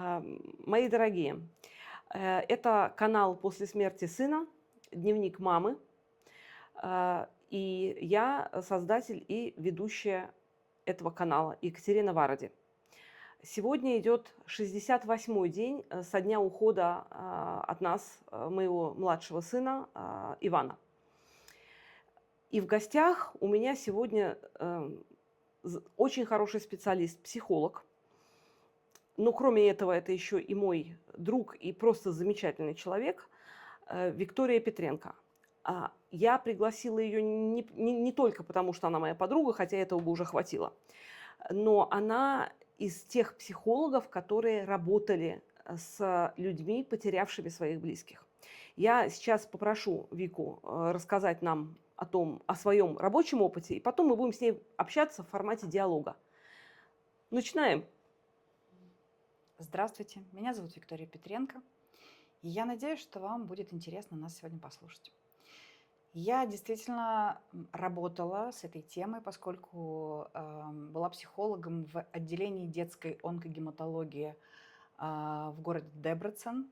Мои дорогие, это канал «После смерти сына», дневник мамы. И я создатель и ведущая этого канала Екатерина Варади. Сегодня идет 68-й день со дня ухода от нас, моего младшего сына Ивана. И в гостях у меня сегодня очень хороший специалист, психолог. Но кроме этого, это еще и мой друг, и просто замечательный человек, Виктория Петренко. Я пригласила ее не только потому, что она моя подруга, хотя этого бы уже хватило, но она из тех психологов, которые работали с людьми, потерявшими своих близких. Я сейчас попрошу Вику рассказать нам о своем рабочем опыте, и потом мы будем с ней общаться в формате диалога. Начинаем. Здравствуйте, меня зовут Виктория Петренко, и я надеюсь, что вам будет интересно нас сегодня послушать. Я действительно работала с этой темой, поскольку была психологом в отделении детской онкогематологии в городе Дебрецен.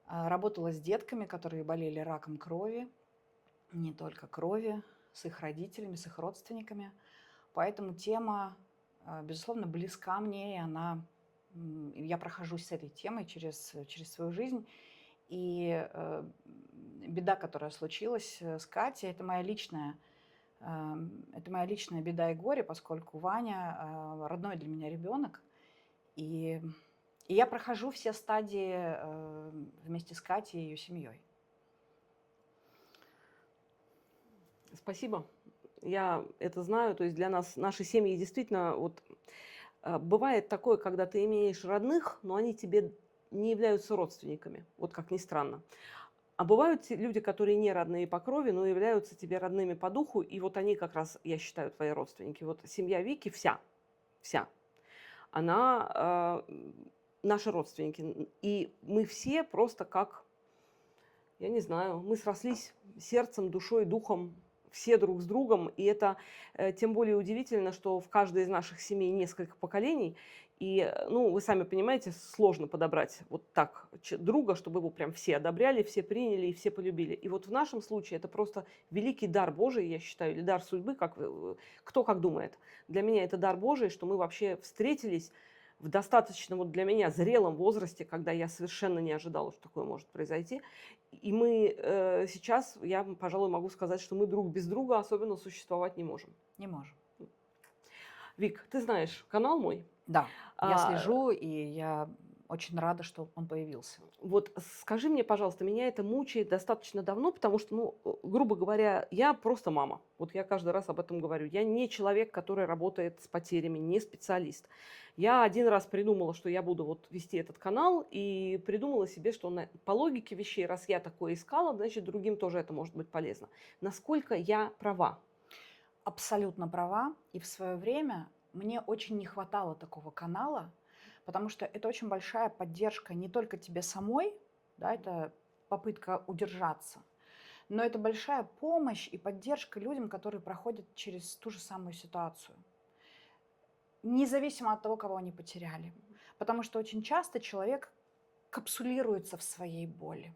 Работала с детками, которые болели раком крови, не только крови, с их родителями, с их родственниками. Поэтому тема, безусловно, близка мне, и я прохожусь с этой темой через свою жизнь. И беда, которая случилась с Катей, это моя личная беда и горе, поскольку Ваня родной для меня ребенок. И я прохожу все стадии вместе с Катей и ее семьей. Спасибо. Я это знаю. То есть для нас, наши семьи действительно, бывает такое, когда ты имеешь родных, но они тебе не являются родственниками, вот как ни странно. А бывают люди, которые не родные по крови, но являются тебе родными по духу, и вот они как раз, я считаю, твои родственники. Вот семья Вики вся, она наши родственники. И мы все просто как, я не знаю, мы срослись сердцем, душой, духом, все друг с другом, и это тем более удивительно, что в каждой из наших семей несколько поколений, и, вы сами понимаете, сложно подобрать вот так друга, чтобы его прям все одобряли, все приняли и все полюбили. И вот в нашем случае это просто великий дар Божий, я считаю, или дар судьбы, кто как думает. Для меня это дар Божий, что мы вообще встретились в достаточно вот для меня зрелом возрасте, когда я совершенно не ожидала, что такое может произойти. И мы сейчас, я, пожалуй, могу сказать, что мы друг без друга особенно существовать не можем. Не можем. Вик, ты знаешь канал мой? Да, я слежу, и я очень рада, что он появился. Вот скажи мне, пожалуйста, меня это мучает достаточно давно, потому что, грубо говоря, я просто мама. Вот я каждый раз об этом говорю. Я не человек, который работает с потерями, не специалист. Я один раз придумала, что я буду вести этот канал, и придумала себе, что по логике вещей, раз я такое искала, значит, другим тоже это может быть полезно. Насколько я права? Абсолютно права. И в свое время мне очень не хватало такого канала, потому что это очень большая поддержка не только тебе самой, да, это попытка удержаться, но это большая помощь и поддержка людям, которые проходят через ту же самую ситуацию, независимо от того, кого они потеряли. Потому что очень часто человек капсулируется в своей боли.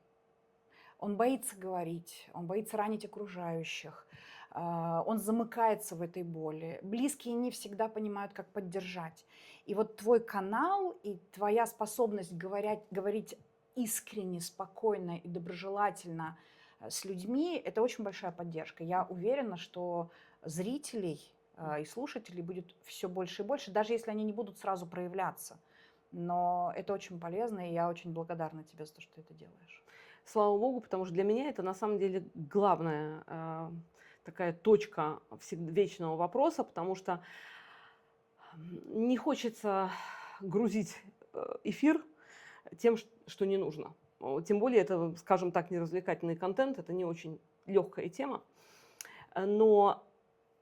Он боится говорить, он боится ранить окружающих, он замыкается в этой боли. Близкие не всегда понимают, как поддержать. И вот твой канал и твоя способность говорить искренне, спокойно и доброжелательно с людьми – это очень большая поддержка. Я уверена, что зрителей и слушателей будет все больше и больше, даже если они не будут сразу проявляться. Но это очень полезно, и я очень благодарна тебе за то, что ты это делаешь. Слава Богу, потому что для меня это на самом деле главная такая точка вечного вопроса, потому что не хочется грузить эфир тем, что не нужно. Тем более это, скажем так, не развлекательный контент, это не очень легкая тема. Но,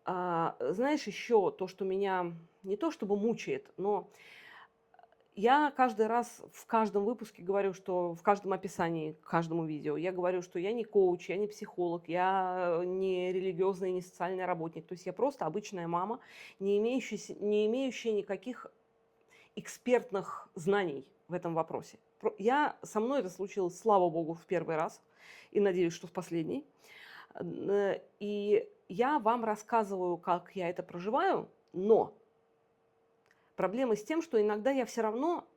знаешь, еще то, что меня не то чтобы мучает, но я каждый раз в каждом выпуске говорю, что в каждом описании к каждому видео я говорю, что я не коуч, я не психолог, я не религиозный, не социальный работник. То есть я просто обычная мама, не имеющая никаких экспертных знаний. в этом вопросе. Со мной это случилось, слава богу, в первый раз, и надеюсь, что в последний. И я вам рассказываю, как я это проживаю, но проблема с тем, что иногда я все равно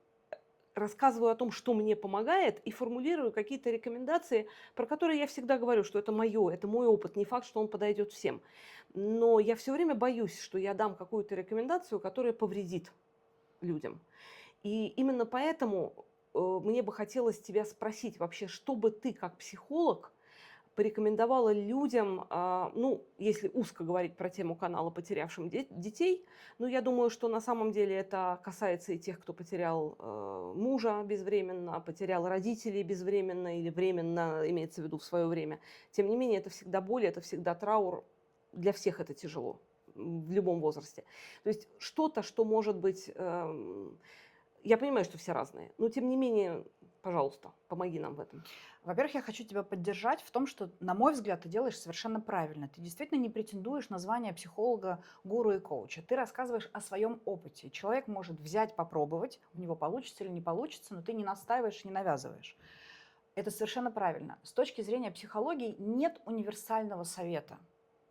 рассказываю о том, что мне помогает, и формулирую какие-то рекомендации, про которые я всегда говорю, что это мое, это мой опыт, не факт, что он подойдет всем. Но я все время боюсь, что я дам какую-то рекомендацию, которая повредит людям. И именно поэтому мне бы хотелось тебя спросить вообще, что бы ты как психолог порекомендовала людям, ну, если узко говорить про тему канала «Потерявшим детей», ну, я думаю, что на самом деле это касается и тех, кто потерял мужа безвременно, потерял родителей безвременно или временно, имеется в виду в свое время. Тем не менее, это всегда боль, это всегда траур. Для всех это тяжело в любом возрасте. То есть что-то, что может быть... Я понимаю, что все разные, но тем не менее, пожалуйста, помоги нам в этом. Во-первых, я хочу тебя поддержать в том, что, на мой взгляд, ты делаешь совершенно правильно. Ты действительно не претендуешь на звание психолога, гуру и коуча. Ты рассказываешь о своем опыте. Человек может взять, попробовать, у него получится или не получится, но ты не настаиваешь, не навязываешь. Это совершенно правильно. С точки зрения психологии нет универсального совета,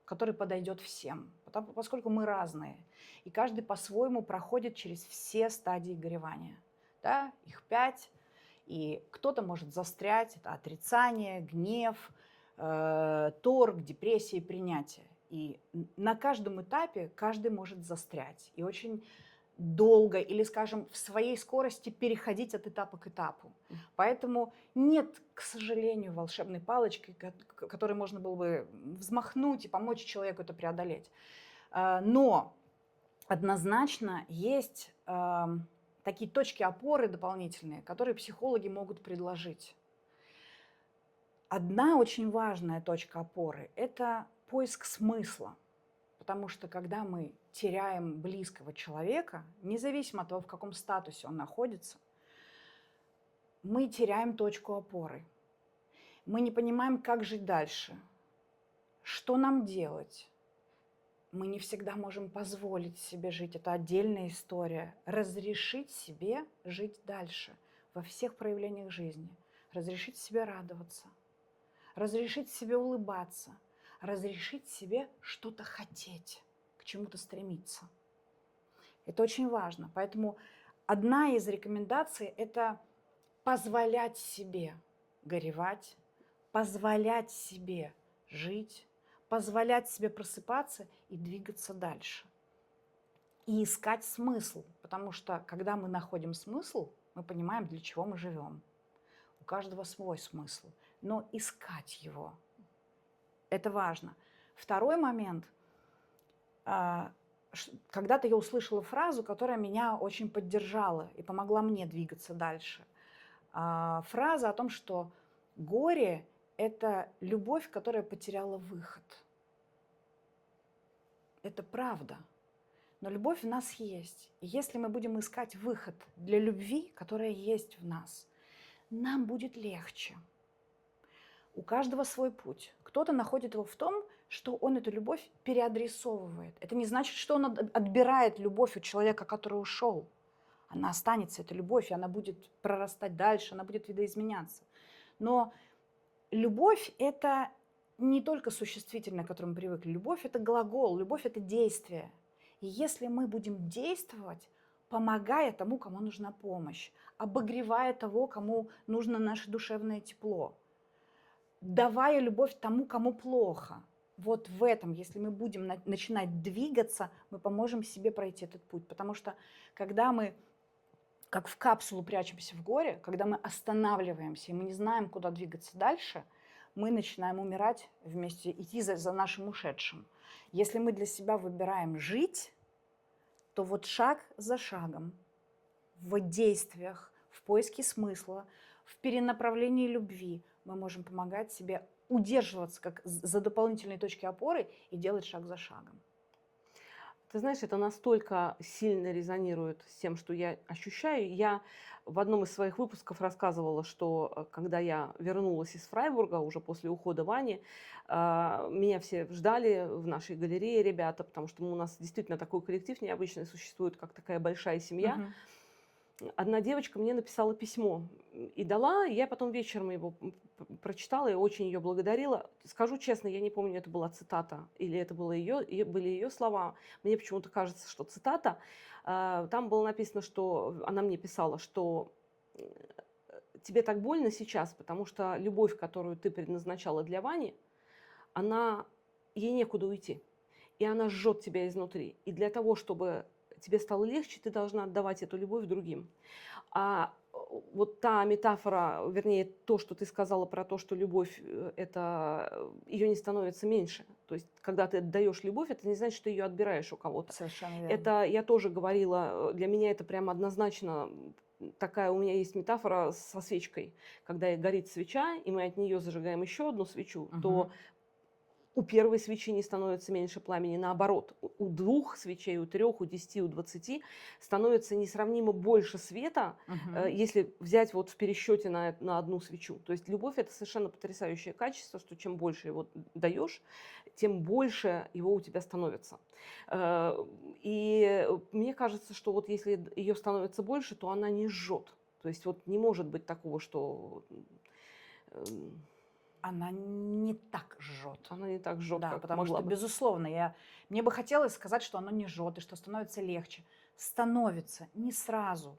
который подойдет всем, поскольку мы разные. И каждый по-своему проходит через все стадии горевания. Да? Их 5. И кто-то может застрять, это отрицание, гнев, торг, депрессия и принятие. И на каждом этапе каждый может застрять. И очень долго или, скажем, в своей скорости переходить от этапа к этапу. Поэтому нет, к сожалению, волшебной палочки, которой можно было бы взмахнуть и помочь человеку это преодолеть. Но однозначно есть такие точки опоры дополнительные, которые психологи могут предложить. Одна очень важная точка опоры – это поиск смысла. Потому что когда мы теряем близкого человека, независимо от того, в каком статусе он находится, мы теряем точку опоры. Мы не понимаем, как жить дальше, что нам делать. Мы не всегда можем позволить себе жить. Это отдельная история. Разрешить себе жить дальше во всех проявлениях жизни. Разрешить себе радоваться. Разрешить себе улыбаться. Разрешить себе что-то хотеть, к чему-то стремиться. Это очень важно. Поэтому одна из рекомендаций – это позволять себе горевать, позволять себе жить, позволять себе просыпаться и двигаться дальше. И искать смысл, потому что когда мы находим смысл, мы понимаем, для чего мы живем. У каждого свой смысл, но искать его – это важно. Второй момент. Когда-то я услышала фразу, которая меня очень поддержала и помогла мне двигаться дальше. Фраза о том, что горе – это любовь, которая потеряла выход. Это правда. Но любовь в нас есть. И если мы будем искать выход для любви, которая есть в нас, нам будет легче. У каждого свой путь. Кто-то находит его в том, что он эту любовь переадресовывает. Это не значит, что он отбирает любовь у человека, который ушел. Она останется, эта любовь, и она будет прорастать дальше, она будет видоизменяться. Но любовь – это не только существительное, к которому мы привыкли. Любовь – это глагол, любовь – это действие. И если мы будем действовать, помогая тому, кому нужна помощь, обогревая того, кому нужно наше душевное тепло, давая любовь тому, кому плохо. Вот в этом, если мы будем начинать двигаться, мы поможем себе пройти этот путь. Потому что когда мы, как в капсулу, прячемся в горе, когда мы останавливаемся, и мы не знаем, куда двигаться дальше, мы начинаем умирать вместе, идти за нашим ушедшим. Если мы для себя выбираем жить, то вот шаг за шагом, в действиях, в поиске смысла, в перенаправлении любви мы можем помогать себе удерживаться как за дополнительные точки опоры и делать шаг за шагом. Ты знаешь, это настолько сильно резонирует с тем, что я ощущаю. Я в одном из своих выпусков рассказывала, что когда я вернулась из Фрайбурга, уже после ухода Вани, меня все ждали в нашей галерее ребята, потому что у нас действительно такой коллектив необычный существует, как такая большая семья. одна девочка мне написала письмо и дала, и я потом вечером его прочитала и очень ее благодарила. Скажу честно, я не помню, это была цитата или это было были ее слова. Мне почему-то кажется, что цитата. Там было написано, что она мне писала, что тебе так больно сейчас, потому что любовь, которую ты предназначала для Вани, ей некуда уйти. И она жжет тебя изнутри. И для того, чтобы тебе стало легче, ты должна отдавать эту любовь другим. Вот та метафора, вернее, то, что ты сказала про то, что любовь, ее не становится меньше. То есть, когда ты отдаешь любовь, это не значит, что ты ее отбираешь у кого-то. Совершенно верно. Это я тоже говорила, для меня это прямо однозначно такая, у меня есть метафора со свечкой. Когда горит свеча, и мы от нее зажигаем еще одну свечу, то у первой свечи не становится меньше пламени, наоборот. У 2 свечей, у 3, у 10, у 20 становится несравнимо больше света, если взять вот в пересчете на одну свечу. То есть любовь – это совершенно потрясающее качество, что чем больше его даешь, тем больше его у тебя становится. И мне кажется, что вот если ее становится больше, то она не жжет. То есть вот не может быть такого, что... Она не так жжет. Она не так жжет, Да, как потому могла что, бы. безусловно, мне бы хотелось сказать, что оно не жжет и что становится легче. Становится, не сразу,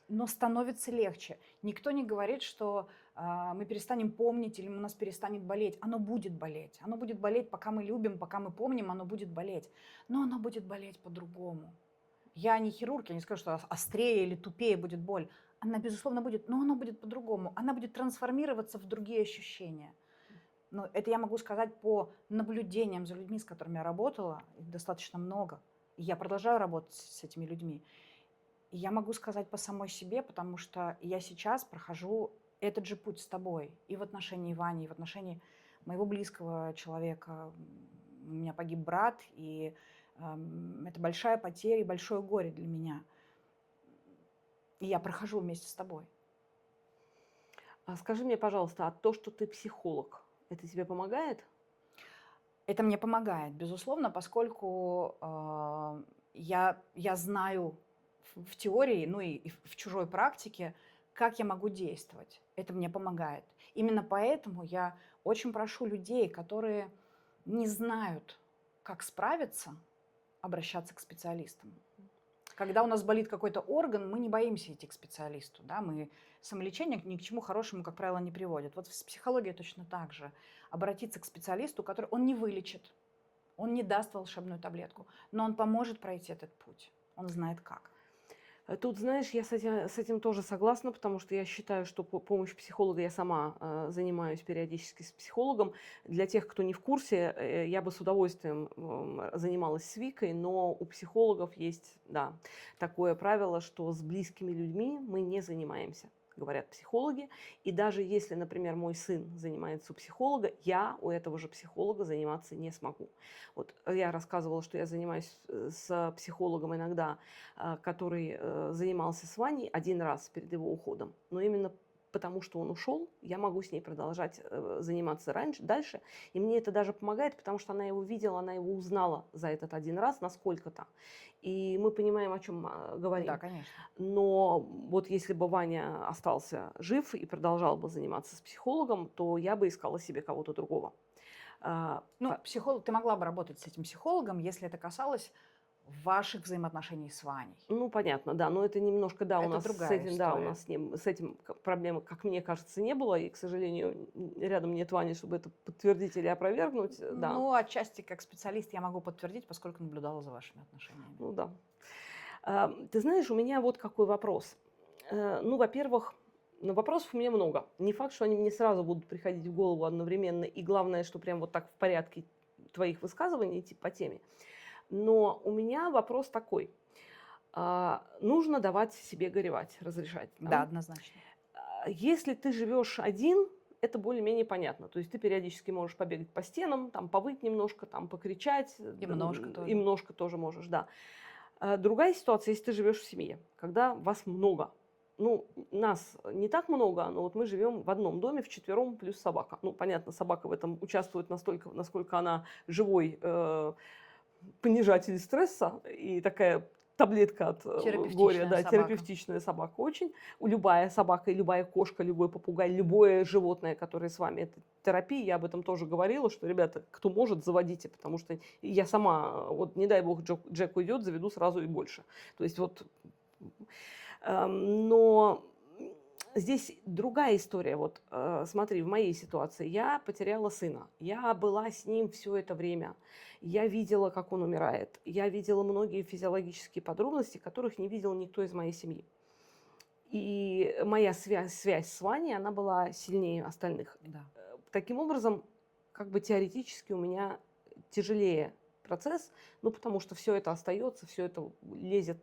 но становится легче. Никто не говорит, что мы перестанем помнить или у нас перестанет болеть. Оно будет болеть. Оно будет болеть, пока мы любим, пока мы помним, оно будет болеть. Но оно будет болеть по-другому. Я не хирург, я не скажу, что острее или тупее будет боль. Она, безусловно, будет, но она будет по-другому. Она будет трансформироваться в другие ощущения. Но это я могу сказать по наблюдениям за людьми, с которыми я работала, их достаточно много. И я продолжаю работать с этими людьми. И я могу сказать по самой себе, потому что я сейчас прохожу этот же путь с тобой. И в отношении Вани, и в отношении моего близкого человека. У меня погиб брат, и это большая потеря и большое горе для меня. И я прохожу вместе с тобой. Скажи мне, пожалуйста, а то, что ты психолог, это тебе помогает? Это мне помогает, безусловно, поскольку я знаю в теории, ну и в чужой практике, как я могу действовать. Это мне помогает. Именно поэтому я очень прошу людей, которые не знают, как справиться, обращаться к специалистам. Когда у нас болит какой-то орган, мы не боимся идти к специалисту. Да? Самолечение ни к чему хорошему, как правило, не приводит. Вот в психологии точно так же. Обратиться к специалисту, который он не вылечит, он не даст волшебную таблетку, но он поможет пройти этот путь. Он знает как. Тут, знаешь, я с этим тоже согласна, потому что я считаю, что помощь психолога, я сама занимаюсь периодически с психологом. Для тех, кто не в курсе, я бы с удовольствием занималась с Викой, но у психологов есть, да, такое правило, что с близкими людьми мы не занимаемся, говорят психологи. И даже если, например, мой сын занимается у психолога, я у этого же психолога заниматься не смогу. Вот я рассказывала, что я занимаюсь с психологом иногда, который занимался с Ваней один раз перед его уходом. Но именно потому, что он ушел, я могу с ней продолжать заниматься дальше. И мне это даже помогает, потому что она его видела, она его узнала за этот один раз насколько-то. И мы понимаем, о чем говорим. Да, конечно. Но вот если бы Ваня остался жив и продолжал бы заниматься с психологом, то я бы искала себе кого-то другого. Психолог, ты могла бы работать с этим психологом, если это касалось ваших взаимоотношений с Ваней. Ну, понятно, да, но это немножко, да, это у нас другая с этим, история. да, у нас с этим проблемы, как мне кажется, не было, и, к сожалению, рядом нет Вани, чтобы это подтвердить или опровергнуть, да. Ну, отчасти как специалист я могу подтвердить, поскольку наблюдала за вашими отношениями. Ну, да. Ты знаешь, у меня вот какой вопрос. Ну, во-первых, вопросов у меня много. Не факт, что они мне сразу будут приходить в голову одновременно, и главное, что прям вот так в порядке твоих высказываний идти по теме. Но у меня вопрос такой. Нужно давать себе горевать, разрешать. Да, однозначно. Если ты живешь один, это более-менее понятно. То есть ты периодически можешь побегать по стенам, там, повыть немножко, там, покричать. И немножко тоже можешь, да. Другая ситуация, если ты живешь в семье, когда вас много. Ну, нас не так много, но вот мы живем в одном доме вчетвером плюс собака. Ну, понятно, собака в этом участвует настолько, насколько она живой понижатель стресса и такая таблетка от горя, Терапевтичная да, собака. терапевтичная собака очень. Любая собака, и любая кошка, любой попугай, любое животное, которое с вами, это терапия. Я об этом тоже говорила, что, ребята, кто может, заводите, потому что я сама, вот не дай бог Джек уйдет, заведу сразу и больше. То есть вот, но здесь другая история. Вот смотри, в моей ситуации я потеряла сына. Я была с ним все это время. Я видела, как он умирает. Я видела многие физиологические подробности, которых не видел никто из моей семьи. И моя связь с Ваней, она была сильнее остальных. Да. Таким образом, как бы теоретически у меня тяжелее процесс, ну, потому что все это остается, все это лезет,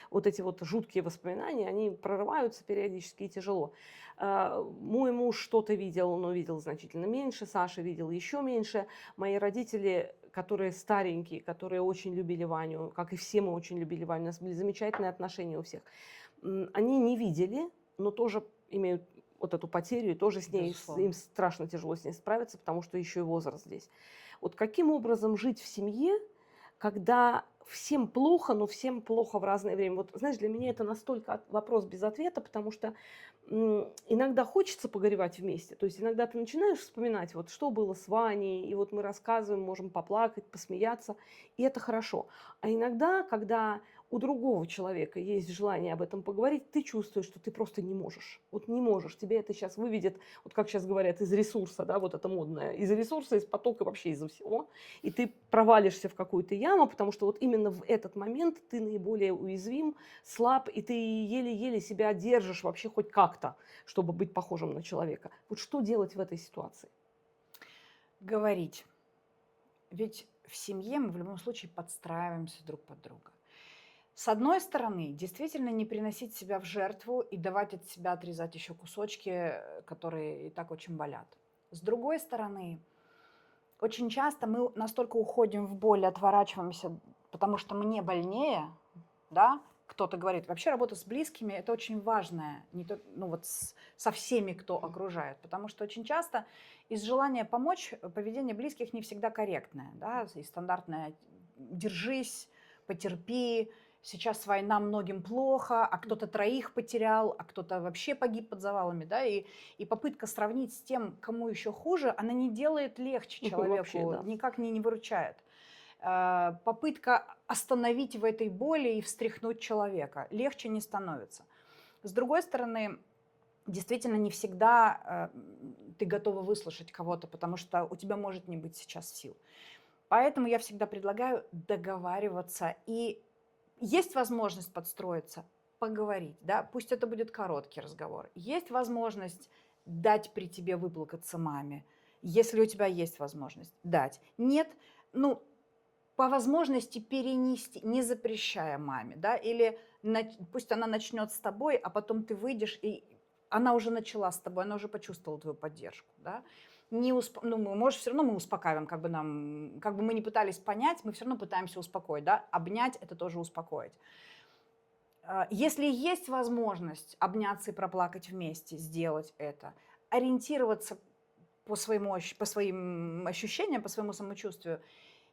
вот эти вот жуткие воспоминания, они прорываются периодически и тяжело. Мой муж что-то видел, но видел значительно меньше, Саша видел еще меньше. Мои родители, которые старенькие, которые очень любили Ваню, как и все мы очень любили Ваню, у нас были замечательные отношения у всех, они не видели, но тоже имеют вот эту потерю, и тоже с ней, Безусловно. им страшно тяжело с ней справиться, потому что еще и возраст здесь. Вот каким образом жить в семье, когда всем плохо, но всем плохо в разное время? Вот, знаешь, для меня это настолько вопрос без ответа, потому что иногда хочется погоревать вместе. То есть иногда ты начинаешь вспоминать, вот что было с Ваней, и вот мы рассказываем, можем поплакать, посмеяться, и это хорошо. А иногда, когда у другого человека есть желание об этом поговорить, ты чувствуешь, что ты просто не можешь. Вот не можешь. Тебе это сейчас выведет, вот как сейчас говорят, из ресурса, да, вот это модное, из ресурса, из потока, вообще из-за всего. И ты провалишься в какую-то яму, потому что вот именно в этот момент ты наиболее уязвим, слаб, и ты еле-еле себя держишь вообще хоть как-то, чтобы быть похожим на человека. Вот что делать в этой ситуации? Говорить. Ведь в семье мы в любом случае подстраиваемся друг под друга. С одной стороны, действительно не приносить себя в жертву и давать от себя отрезать еще кусочки, которые и так очень болят. С другой стороны, очень часто мы настолько уходим в боль, отворачиваемся, потому что мне больнее, да, кто-то говорит, вообще работа с близкими – это очень важное, не то, ну вот со всеми, кто окружает, потому что очень часто из желания помочь поведение близких не всегда корректное, да, и стандартное «держись», «потерпи», сейчас война, многим плохо, а кто-то троих потерял, а кто-то вообще погиб под завалами, да, и попытка сравнить с тем, кому еще хуже, она не делает легче человеку, Вообще, да. никак не выручает. Попытка остановить в этой боли и встряхнуть человека. Легче не становится. С другой стороны, действительно не всегда ты готова выслушать кого-то, потому что у тебя может не быть сейчас сил. Поэтому я всегда предлагаю договариваться. И есть возможность подстроиться, поговорить. Да? Пусть это будет короткий разговор. Есть возможность дать при тебе выплакаться маме, если у тебя есть возможность дать. Нет, ну, по возможности перенести, не запрещая маме, да, или пусть она начнет с тобой, а потом ты выйдешь, и она уже начала с тобой, она уже почувствовала твою поддержку, да. Ну, может, все равно мы успокаиваем, как бы мы не пытались понять, мы все равно пытаемся успокоить, да, обнять – это тоже успокоить. Если есть возможность обняться и проплакать вместе, сделать это, ориентироваться по своим ощущениям, по своему самочувствию,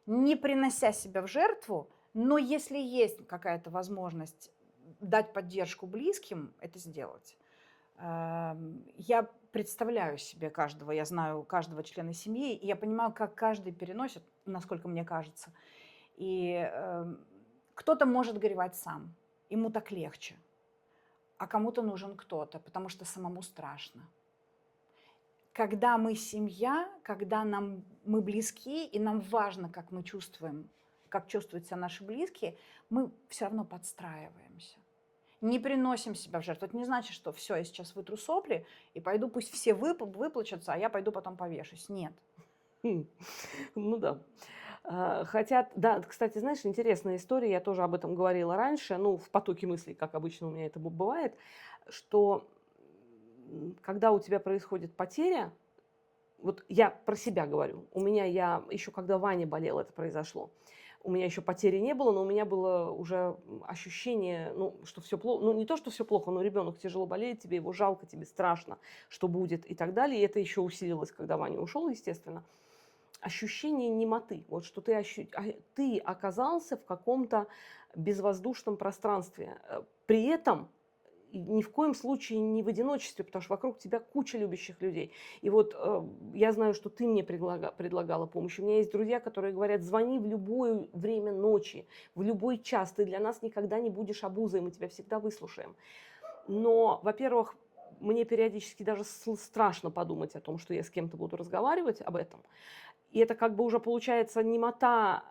не принося себя в жертву, но если есть какая-то возможность дать поддержку близким, это сделать. Я представляю себе каждого, я знаю каждого члена семьи, и я понимаю, как каждый переносит, насколько мне кажется. И кто-то может горевать сам, ему так легче, а кому-то нужен кто-то, потому что самому страшно. Когда мы семья, когда мы близки, и нам важно, как мы чувствуем, как чувствуют себя наши близкие, мы все равно подстраиваемся. Не приносим себя в жертву. Это не значит, что все, я сейчас вытру сопли и пойду, пусть все выплачутся, а я пойду потом повешусь. Нет. Ну да. Хотя, да, кстати, знаешь, интересная история, я тоже об этом говорила раньше, ну, в потоке мыслей, как обычно у меня это бывает, что когда у тебя происходит потеря, вот я про себя говорю, я еще когда Ваня болел, это произошло, у меня еще потери не было, но у меня было уже ощущение, ну, что все плохо, ну, не то, что все плохо, но ребенок тяжело болеет, тебе его жалко, тебе страшно, что будет и так далее, и это еще усилилось, когда Ваня ушел, естественно. ощущение немоты. Вот что ты оказался в каком-то безвоздушном пространстве. При этом и ни в коем случае не в одиночестве, потому что вокруг тебя куча любящих людей. И вот я знаю, что ты мне предлагала помощь. У меня есть друзья, которые говорят: звони в любое время ночи, в любой час. Ты для нас никогда не будешь обузой, мы тебя всегда выслушаем. Но, во-первых, мне периодически даже страшно подумать о том, что я с кем-то буду разговаривать об этом. И это как бы уже получается немота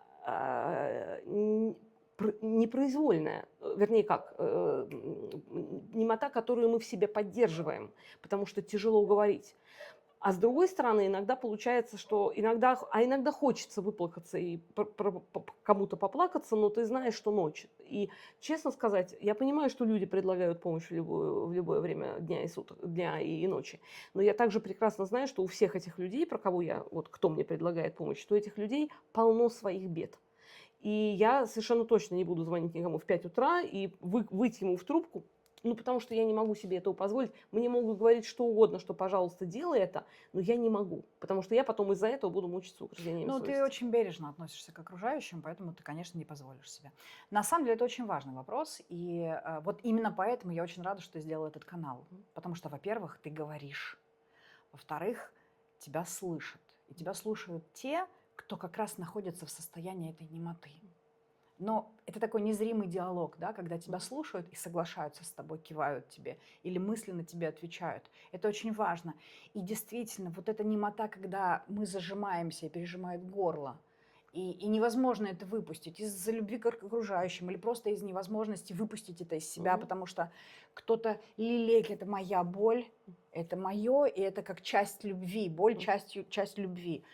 непроизвольная, вернее как, немота, которую мы в себе поддерживаем, потому что тяжело говорить. А с другой стороны, иногда получается, что иногда хочется выплакаться и кому-то поплакаться, но ты знаешь, что ночь. И, честно сказать, я понимаю, что люди предлагают помощь в любое время дня и суток, дня и ночи. Но я также прекрасно знаю, что у всех этих людей, про кого кто мне предлагает помощь, что у этих людей полно своих бед. И я совершенно точно не буду звонить никому в 5 утра и выйти ему в трубку, потому что я не могу себе этого позволить. Мне могут говорить что угодно, что, пожалуйста, делай это, но я не могу, потому что я потом из-за этого буду мучиться угрызениями совести. Ты очень бережно относишься к окружающим, поэтому ты, конечно, не позволишь себе. На самом деле это очень важный вопрос, и вот именно поэтому я очень рада, что ты сделала этот канал, потому что, во-первых, ты говоришь, во-вторых, тебя слышат, и тебя слушают те, кто как раз находится в состоянии этой немоты. Но это такой незримый диалог, да, когда тебя слушают и соглашаются с тобой, кивают тебе или мысленно тебе отвечают. Это очень важно. И действительно, вот эта немота, когда мы зажимаемся и пережимает горло, и невозможно это выпустить из-за любви к окружающим или просто из невозможности выпустить это из себя, потому что кто-то лелеет, это моя боль, это мое, и это как часть любви, боль часть любви.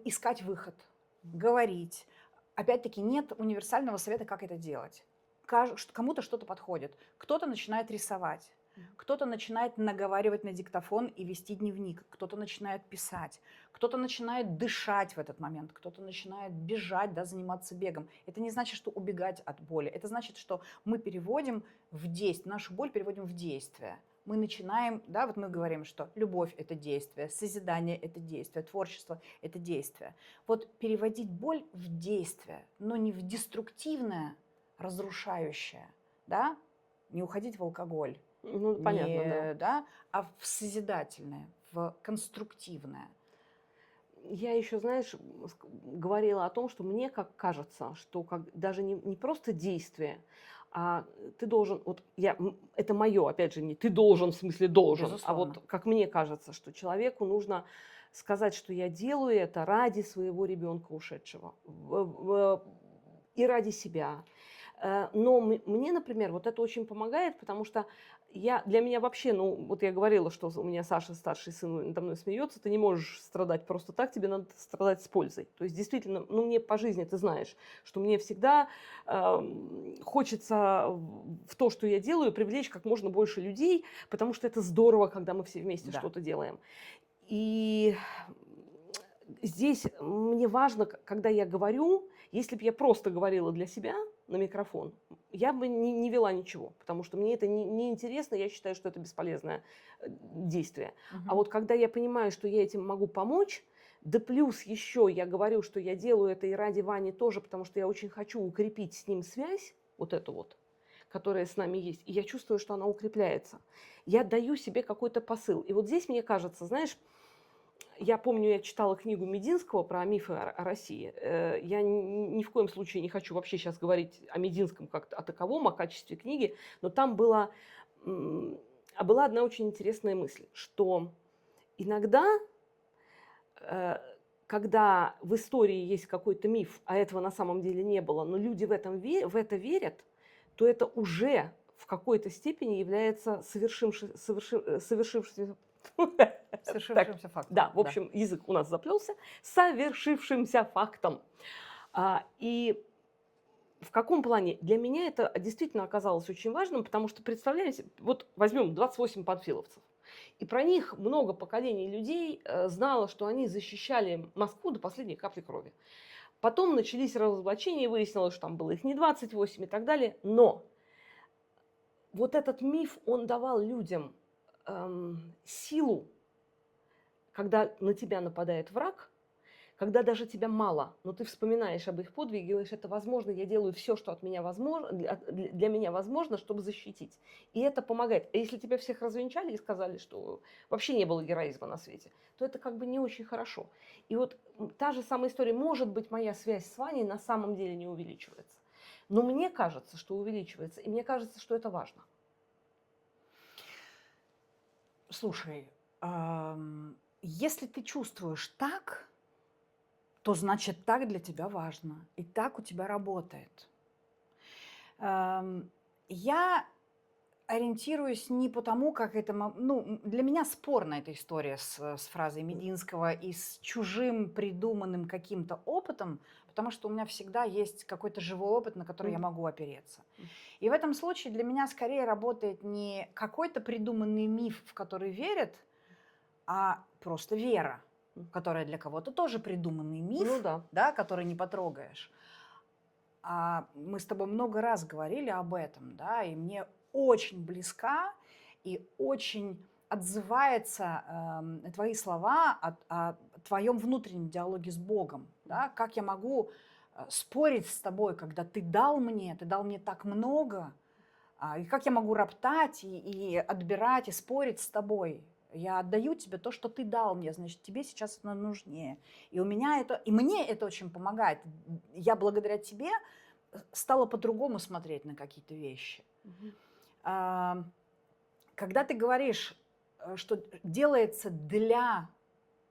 Искать выход, говорить. Опять-таки нет универсального совета, как это делать. Кому-то что-то подходит. Кто-то начинает рисовать, кто-то начинает наговаривать на диктофон и вести дневник, кто-то начинает писать, кто-то начинает дышать в этот момент, кто-то начинает бежать, да, заниматься бегом. Это не значит, что убегать от боли. Это значит, что мы переводим в действие, нашу боль переводим в действие. Мы начинаем, да, вот мы говорим, что любовь – это действие, созидание – это действие, творчество – это действие. Вот переводить боль в действие, но не в деструктивное, разрушающее, да, не уходить в алкоголь, Понятно, да, а в созидательное, в конструктивное. Я еще, знаешь, говорила о том, что мне как кажется, что даже не просто действие, а ты должен, это мое, опять же, не ты должен, в смысле должен, Безусловно. а вот как мне кажется, что человеку нужно сказать, что я делаю это ради своего ребенка ушедшего и ради себя. Но мне, например, вот это очень помогает, потому что для меня вообще, вот я говорила, что у меня Саша, старший сын, надо мной смеется, ты не можешь страдать просто так, тебе надо страдать с пользой. То есть действительно, мне по жизни, ты знаешь, что мне всегда хочется в то, что я делаю, привлечь как можно больше людей, потому что это здорово, когда мы все вместе что-то делаем. И здесь мне важно, когда я говорю, если бы я просто говорила для себя на микрофон, я бы не вела ничего, потому что мне это не интересно, я считаю, что это бесполезное действие. А вот когда я понимаю, что я этим могу помочь, да плюс еще я говорю, что я делаю это и ради Вани тоже, потому что я очень хочу укрепить с ним связь, вот эту вот, которая с нами есть, и я чувствую, что она укрепляется. Я даю себе какой-то посыл. И вот здесь, мне кажется, знаешь, я помню, я читала книгу Мединского про мифы о России. Я ни в коем случае не хочу вообще сейчас говорить о Мединском как о таковом, о качестве книги, но там была одна очень интересная мысль, что иногда, когда в истории есть какой-то миф, а этого на самом деле не было, но люди в это верят, то это уже в какой-то степени является совершившимся фактом. Да, в общем, язык у нас заплелся. Совершившимся фактом. И в каком плане? Для меня это действительно оказалось очень важным, потому что, представляете, вот возьмем 28 панфиловцев. И про них много поколений людей знало, что они защищали Москву до последней капли крови. Потом начались разоблачения, выяснилось, что там было их не 28 и так далее. Но вот этот миф, он давал людям силу когда на тебя нападает враг, когда даже тебя мало, но ты вспоминаешь об их подвиге и говоришь, это возможно, я делаю все, что от меня возможно, для меня возможно, чтобы защитить. И это помогает. А если тебя всех развенчали и сказали, что вообще не было героизма на свете, то это как бы не очень хорошо. И вот та же самая история, может быть, моя связь с Ваней на самом деле не увеличивается. Но мне кажется, что увеличивается, и мне кажется, что это важно. Слушай, если ты чувствуешь так, то значит так для тебя важно, и так у тебя работает. Я ориентируюсь не по тому, как это... Ну, для меня спорна эта история с фразой Мединского и с чужим придуманным каким-то опытом, потому что у меня всегда есть какой-то живой опыт, на который я могу опереться. И в этом случае для меня скорее работает не какой-то придуманный миф, в который верят, а просто вера, которая для кого-то тоже придуманный миф, Ну да. да, который не потрогаешь. А мы с тобой много раз говорили об этом, да, и мне очень близка и очень отзывается твои слова о твоем внутреннем диалоге с Богом, да, как я могу спорить с тобой, когда ты дал мне так много, и как я могу роптать и отбирать, и спорить с тобой. Я отдаю тебе то, что ты дал мне, значит, тебе сейчас это нужнее. И мне это очень помогает. Я благодаря тебе стала по-другому смотреть на какие-то вещи. Когда ты говоришь, что делается для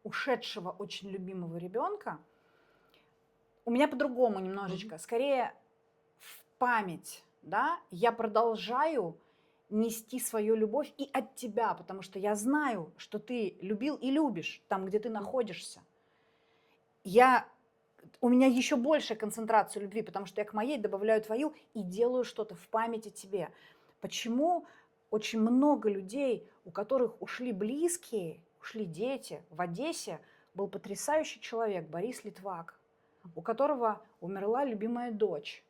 ушедшего очень любимого ребенка, у меня по-другому немножечко. Скорее в память, да, я продолжаю нести свою любовь и от тебя, потому что я знаю, что ты любил и любишь там, где ты находишься. У меня еще большая концентрация любви, потому что я к моей добавляю твою и делаю что-то в памяти тебе. Почему очень много людей, у которых ушли близкие, ушли дети, в Одессе был потрясающий человек Борис Литвак, у которого умерла любимая дочь.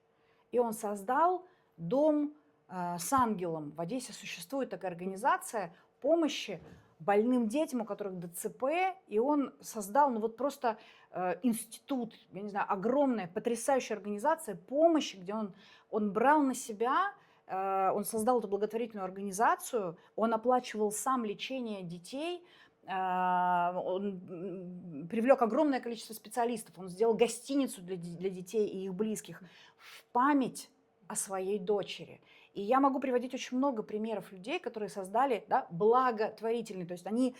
И он создал дом с ангелом. В Одессе существует такая организация помощи больным детям, у которых ДЦП, и он создал, просто институт, я не знаю, огромная, потрясающая организация помощи, где он брал на себя, он создал эту благотворительную организацию, он оплачивал сам лечение детей, он привлек огромное количество специалистов, он сделал гостиницу для детей и их близких в память о своей дочери. И я могу приводить очень много примеров людей, которые создали, да, благотворительные, то есть они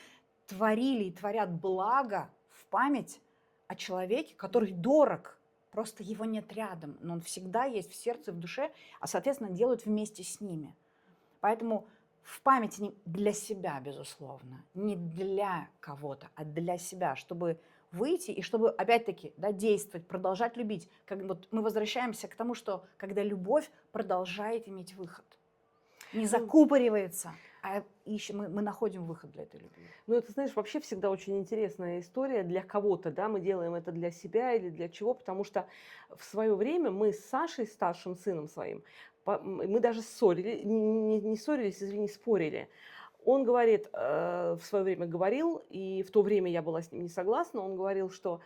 творили и творят благо в память о человеке, который дорог, просто его нет рядом, но он всегда есть в сердце, в душе, а, соответственно, делают вместе с ними. Поэтому в памяти не для себя, безусловно, не для кого-то, а для себя, чтобы выйти и чтобы, опять-таки, да, действовать, продолжать любить. Вот мы возвращаемся к тому, что когда любовь продолжает иметь выход, не закупоривается, а мы находим выход для этой любви. Ну, это, знаешь, вообще всегда очень интересная история для кого-то, да, мы делаем это для себя или для чего, потому что в свое время мы с Сашей, старшим сыном своим, мы даже ссорились, не ссорились, извини, спорили. Он говорит, в свое время говорил, и в то время я была с ним не согласна, он говорил, что,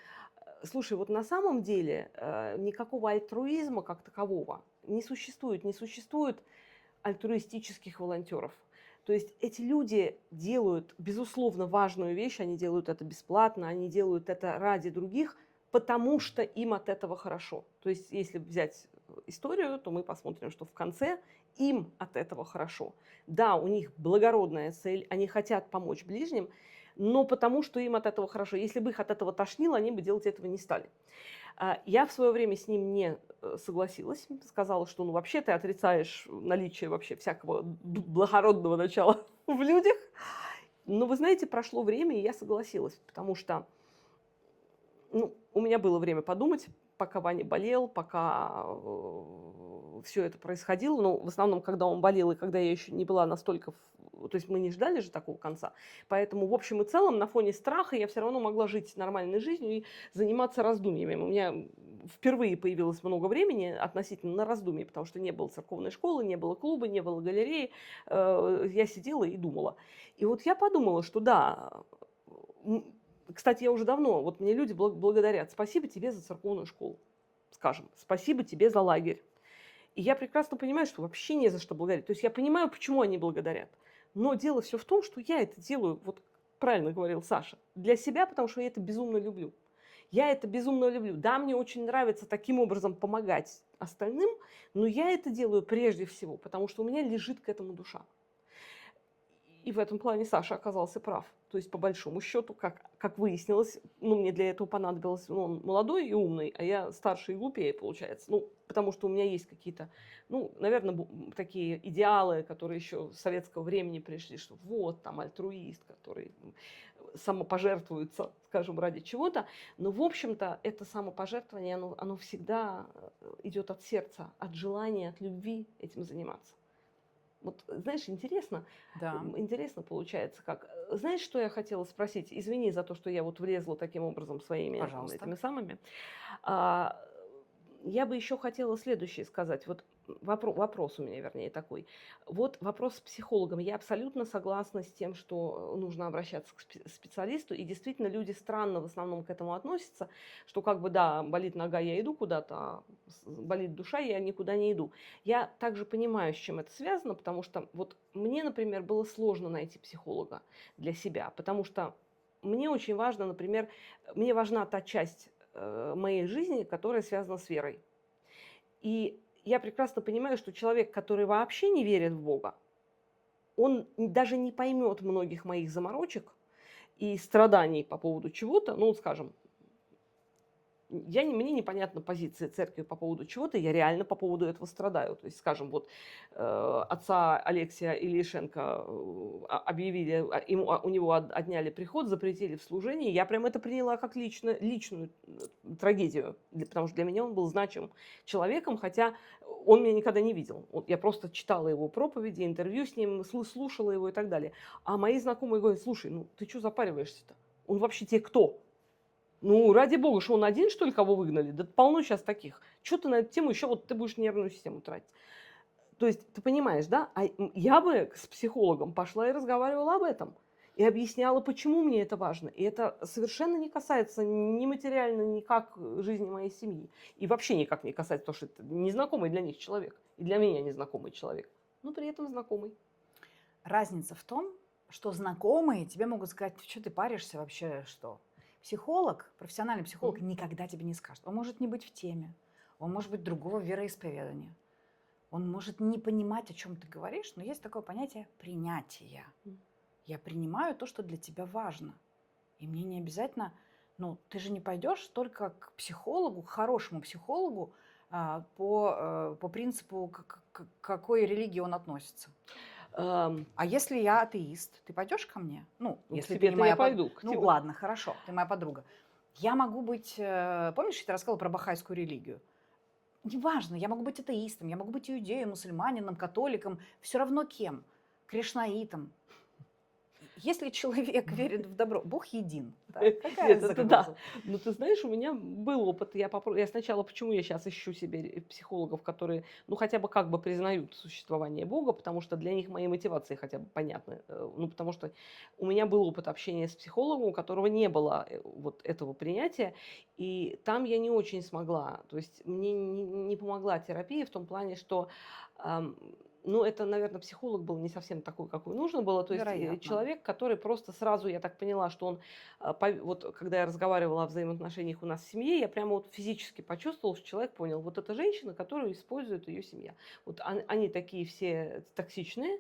слушай, вот на самом деле никакого альтруизма как такового не существует альтруистических волонтеров. То есть эти люди делают, безусловно, важную вещь, они делают это бесплатно, они делают это ради других, потому что им от этого хорошо. То есть если взять историю, то мы посмотрим, что в конце им от этого хорошо. Да, у них благородная цель, они хотят помочь ближним, но потому что им от этого хорошо. Если бы их от этого тошнило, они бы делать этого не стали. Я в свое время с ним не согласилась, сказала, что вообще ты отрицаешь наличие вообще всякого благородного начала в людях. Но вы знаете, прошло время, и я согласилась, потому что у меня было время подумать, пока Ваня болел, пока все это происходило. Но в основном, когда он болел, и когда я еще не была настолько... То есть мы не ждали же такого конца. Поэтому, в общем и целом, на фоне страха я все равно могла жить нормальной жизнью и заниматься раздумьями. У меня впервые появилось много времени относительно на раздумья, потому что не было церковной школы, не было клуба, не было галереи. Я сидела и думала. И вот я подумала, что да, кстати, я уже давно, вот мне люди благодарят: спасибо тебе за церковную школу, скажем, спасибо тебе за лагерь. И я прекрасно понимаю, что вообще не за что благодарить. То есть я понимаю, почему они благодарят. Но дело все в том, что я это делаю, вот правильно говорил Саша, для себя, потому что я это безумно люблю. Я это безумно люблю. Да, мне очень нравится таким образом помогать остальным, но я это делаю прежде всего, потому что у меня лежит к этому душа. И в этом плане Саша оказался прав. То есть, по большому счету, как выяснилось, ну, мне для этого понадобилось, ну, он молодой и умный, а я старше и глупее, получается. Ну, потому что у меня есть какие-то, ну, наверное, такие идеалы, которые еще с советского времени пришли, что вот, там, альтруист, который самопожертвуется, скажем, ради чего-то. Но, в общем-то, это самопожертвование, оно всегда идет от сердца, от желания, от любви этим заниматься. Вот, знаешь, Да, интересно получается как. Знаешь, что я хотела спросить? Извини за то, что я вот влезла таким образом своими пожалуйста. этими самыми. А, я бы еще хотела следующее сказать. Вот вопрос у меня, вернее, такой. Вот вопрос с психологом. Я абсолютно согласна с тем, что нужно обращаться к специалисту. И действительно, люди странно в основном к этому относятся, что как бы, да, болит нога, я иду куда-то, а болит душа, я никуда не иду. Я также понимаю, с чем это связано, потому что вот мне, например, было сложно найти психолога для себя, потому что мне очень важно, например, мне важна та часть моей жизни, которая связана с верой. И я прекрасно понимаю, что человек, который вообще не верит в Бога, он даже не поймет многих моих заморочек и страданий по поводу чего-то, ну, скажем, мне непонятна позиция церкви по поводу чего-то, я реально по поводу этого страдаю. То есть, скажем, вот отца Алексия Ильишенко объявили, у него отняли приход, запретили в служении. Я прям это приняла как личную трагедию, потому что для меня он был значимым человеком, хотя он меня никогда не видел. Вот я просто читала его проповеди, интервью с ним, слушала его и так далее. А мои знакомые говорят: слушай, ну ты что запариваешься-то? Он вообще тебе кто? Ну, ради бога, что он один, что ли, кого выгнали? Да полно сейчас таких. Что ты на эту тему еще, вот ты будешь нервную систему тратить. То есть, ты понимаешь, да? Я бы с психологом пошла и разговаривала об этом. И объясняла, почему мне это важно. И это совершенно не касается ни материально, никак жизни моей семьи. И вообще никак не касается, потому что это незнакомый для них человек. И для меня незнакомый человек. Но при этом знакомый. Разница в том, что знакомые тебе могут сказать: что ты паришься вообще, что? Психолог, профессиональный психолог никогда тебе не скажет. Он может не быть в теме, он может быть другого вероисповедания, он может не понимать, о чем ты говоришь, но есть такое понятие принятия. Я принимаю то, что для тебя важно. И мне не обязательно, ну, ты же не пойдешь только к психологу, к хорошему психологу, по принципу, к какой религии он относится. А если я атеист, ты пойдешь ко мне? Ну, К если ты тебе не я моя пойду. К Ну, тебе. ладно, хорошо, ты моя подруга. Я могу быть, помнишь, я тебе рассказывала про бахайскую религию? Неважно, я могу быть атеистом, я могу быть иудеем, мусульманином, католиком, все равно кем? Кришнаитом. Если человек верит в добро, Бог един. Да? Какая Нет, разница, это как да. его зовут? Но ты знаешь, у меня был опыт. Я сначала, почему я сейчас ищу себе психологов, которые, ну, хотя бы как бы признают существование Бога, потому что для них мои мотивации хотя бы понятны. Ну, потому что у меня был опыт общения с психологом, у которого не было вот этого принятия, и там я не очень смогла. То есть мне не помогла терапия в том плане, что ну, это, наверное, психолог был не совсем такой, какой нужно было. То есть Вероятно. человек, который просто сразу, я так поняла, что он, вот когда я разговаривала о взаимоотношениях у нас в семье, я прямо вот физически почувствовала, что человек понял, вот эта женщина, которую использует ее семья. Вот они такие все токсичные,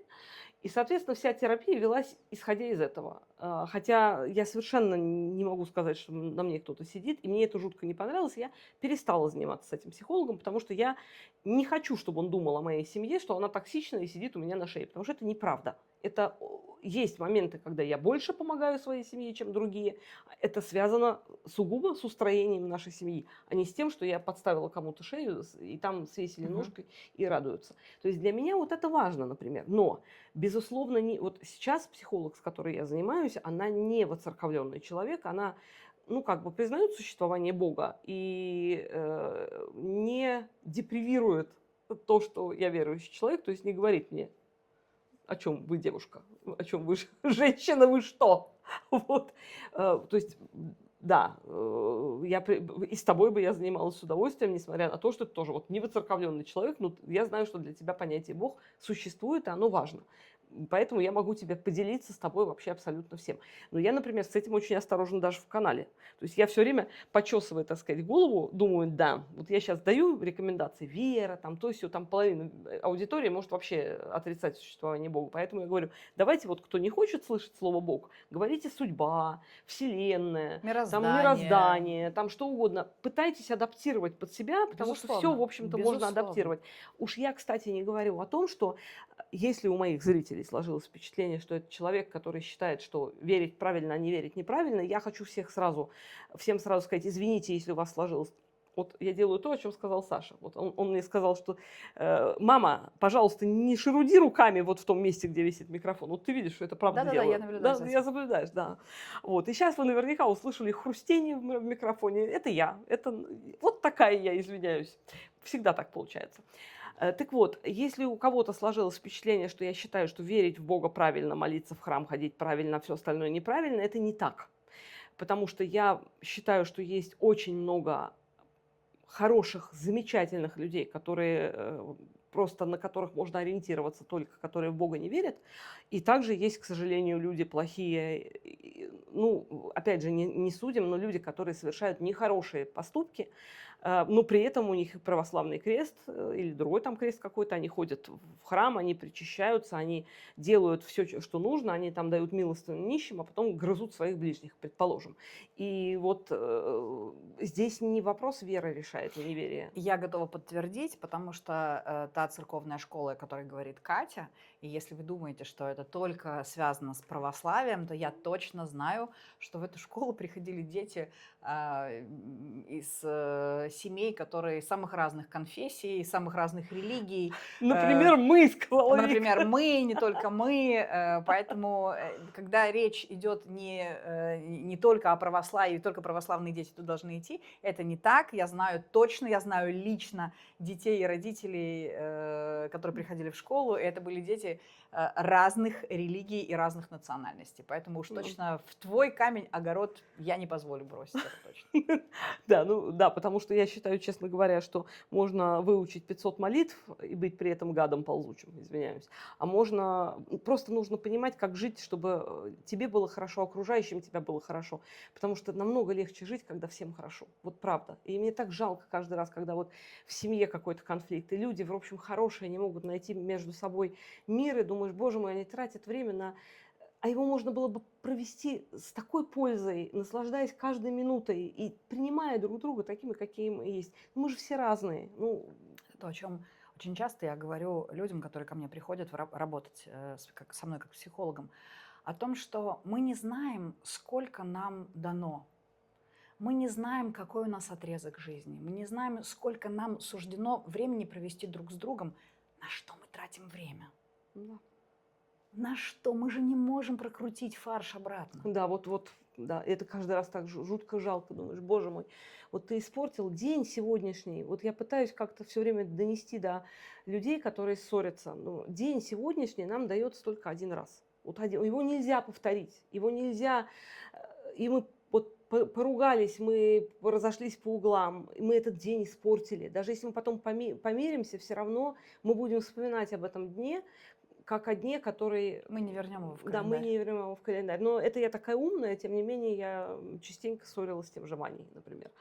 и, соответственно, вся терапия велась исходя из этого. Хотя я совершенно не могу сказать, что на мне кто-то сидит, и мне это жутко не понравилось. Я перестала заниматься с этим психологом, потому что я не хочу, чтобы он думал о моей семье, что она токсичная и сидит у меня на шее, потому что это неправда. Это есть моменты, когда я больше помогаю своей семье, чем другие. Это связано сугубо с устроением нашей семьи, а не с тем, что я подставила кому-то шею, и там свесили ножкой и радуются. То есть для меня вот это важно, например. Но безусловно, вот сейчас психолог, с которой я занимаюсь, она не воцерковленный человек, она, ну, как бы признает существование Бога и не депривирует то, что я верующий человек, то есть не говорит мне: о чем вы, девушка, о чем вы, женщина, вы что? Вот, то есть, да, и с тобой бы я занималась с удовольствием, несмотря на то, что ты тоже вот не воцерковленный человек, но я знаю, что для тебя понятие Бог существует, и оно важно. Поэтому я могу тебе поделиться с тобой вообще абсолютно всем. Но я, например, с этим очень осторожна даже в канале. То есть я все время, почесывая, так сказать, голову, думаю, да, вот я сейчас даю рекомендации, вера, там, то есть там половина аудитории может вообще отрицать существование Бога. Поэтому я говорю, давайте вот кто не хочет слышать слово Бог, говорите судьба, вселенная, там Мироздание. мироздание, там что угодно. Пытайтесь адаптировать под себя, потому что все, в Безусловно, общем-то, можно безусловно. адаптировать. Уж я, кстати, не говорю о том, что если у моих зрителей сложилось впечатление, что это человек, который считает, что верить правильно, а не верить неправильно, я хочу всем сразу сказать, извините, если у вас сложилось. Вот я делаю то, о чем сказал Саша. Вот он мне сказал, что мама, пожалуйста, не шеруди руками вот в том месте, где висит микрофон. Вот ты видишь, что это правда Да-да-да, я делаю. наблюдаю Да, за я этим. соблюдаешь, да. Вот. И сейчас вы наверняка услышали хрустение в микрофоне. Это я. Вот такая я, извиняюсь. Всегда так получается. Так вот, если у кого-то сложилось впечатление, что я считаю, что верить в Бога правильно, молиться в храм, ходить правильно, а все остальное неправильно, это не так. Потому что я считаю, что есть очень много хороших, замечательных людей, которые просто на которых можно ориентироваться только, которые в Бога не верят. И также есть, к сожалению, люди плохие, ну, опять же, не судим, но люди, которые совершают нехорошие поступки, но при этом у них православный крест или другой там крест какой-то, они ходят в храм, они причащаются, они делают все, что нужно, они там дают милостыню нищим, а потом грызут своих ближних, предположим. И вот здесь не вопрос веры решает, и неверие. Я готова подтвердить, потому что та церковная школа, о которой говорит Катя, и если вы думаете, что это только связано с православием, то я точно знаю, что в эту школу приходили дети из семей, которые самых разных конфессий, самых разных религий. Например, мы, сказала Например, Вика. мы, не только мы, поэтому, когда речь идет не только о православии, только православные дети тут должны идти, это не так. Я знаю точно, я знаю лично детей и родителей, которые приходили в школу, и это были дети разных религий и разных национальностей. Поэтому уж Ну, точно в твой камень-огород я не позволю бросить, это точно. да, ну да, потому что я считаю, честно говоря, что можно выучить 500 молитв и быть при этом гадом ползучим, извиняюсь. А можно, просто нужно понимать, как жить, чтобы тебе было хорошо, окружающим тебя было хорошо. Потому что намного легче жить, когда всем хорошо. Вот правда. И мне так жалко каждый раз, когда вот в семье какой-то конфликт, и люди, в общем, хорошие, не могут найти между собой мир, и думаешь, боже мой, они тратят время на а его можно было бы провести с такой пользой, наслаждаясь каждой минутой и принимая друг друга такими, какие мы есть. Ну, мы же все разные. Ну, То, о чем очень часто я говорю людям, которые ко мне приходят работать со мной как психологом, о том, что мы не знаем, сколько нам дано. Мы не знаем, какой у нас отрезок жизни. Мы не знаем, сколько нам суждено времени провести друг с другом. На что мы тратим время? да. На что? Мы же не можем прокрутить фарш обратно. Да, да, это каждый раз так жутко жалко. Думаешь, боже мой, вот ты испортил день сегодняшний. Вот я пытаюсь как-то все время донести до людей, которые ссорятся. Ну, день сегодняшний нам дается только один раз. Вот его нельзя повторить, его нельзя. И мы вот поругались, мы разошлись по углам, и мы этот день испортили. Даже если мы потом помиримся, все равно мы будем вспоминать об этом дне, как о дне, который, Мы не вернем его в да, мы календарь. не вернем его в календарь. Но это я такая умная, тем не менее, я частенько ссорилась с тем же Ваней, например.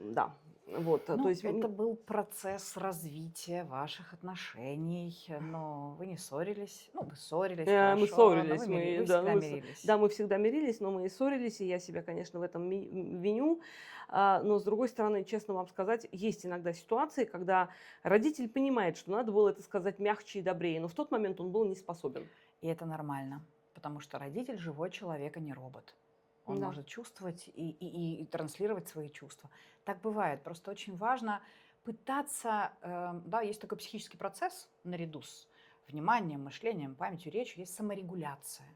Да, вот, то Ну, есть, это был процесс развития ваших отношений, но вы не ссорились. Ну, вы ссорились, мы хорошо, но ссорились, вы да, всегда мирились. да, мы всегда мирились, но мы и ссорились, и я себя, конечно, в этом виню. Но, с другой стороны, честно вам сказать, есть иногда ситуации, когда родитель понимает, что надо было это сказать мягче и добрее, но в тот момент он был не способен. И это нормально, потому что родитель живой человек, а не робот. Он Да. может чувствовать и транслировать свои чувства. Так бывает. Просто очень важно пытаться, да, есть такой психический процесс наряду с вниманием, мышлением, памятью, речью, есть саморегуляция.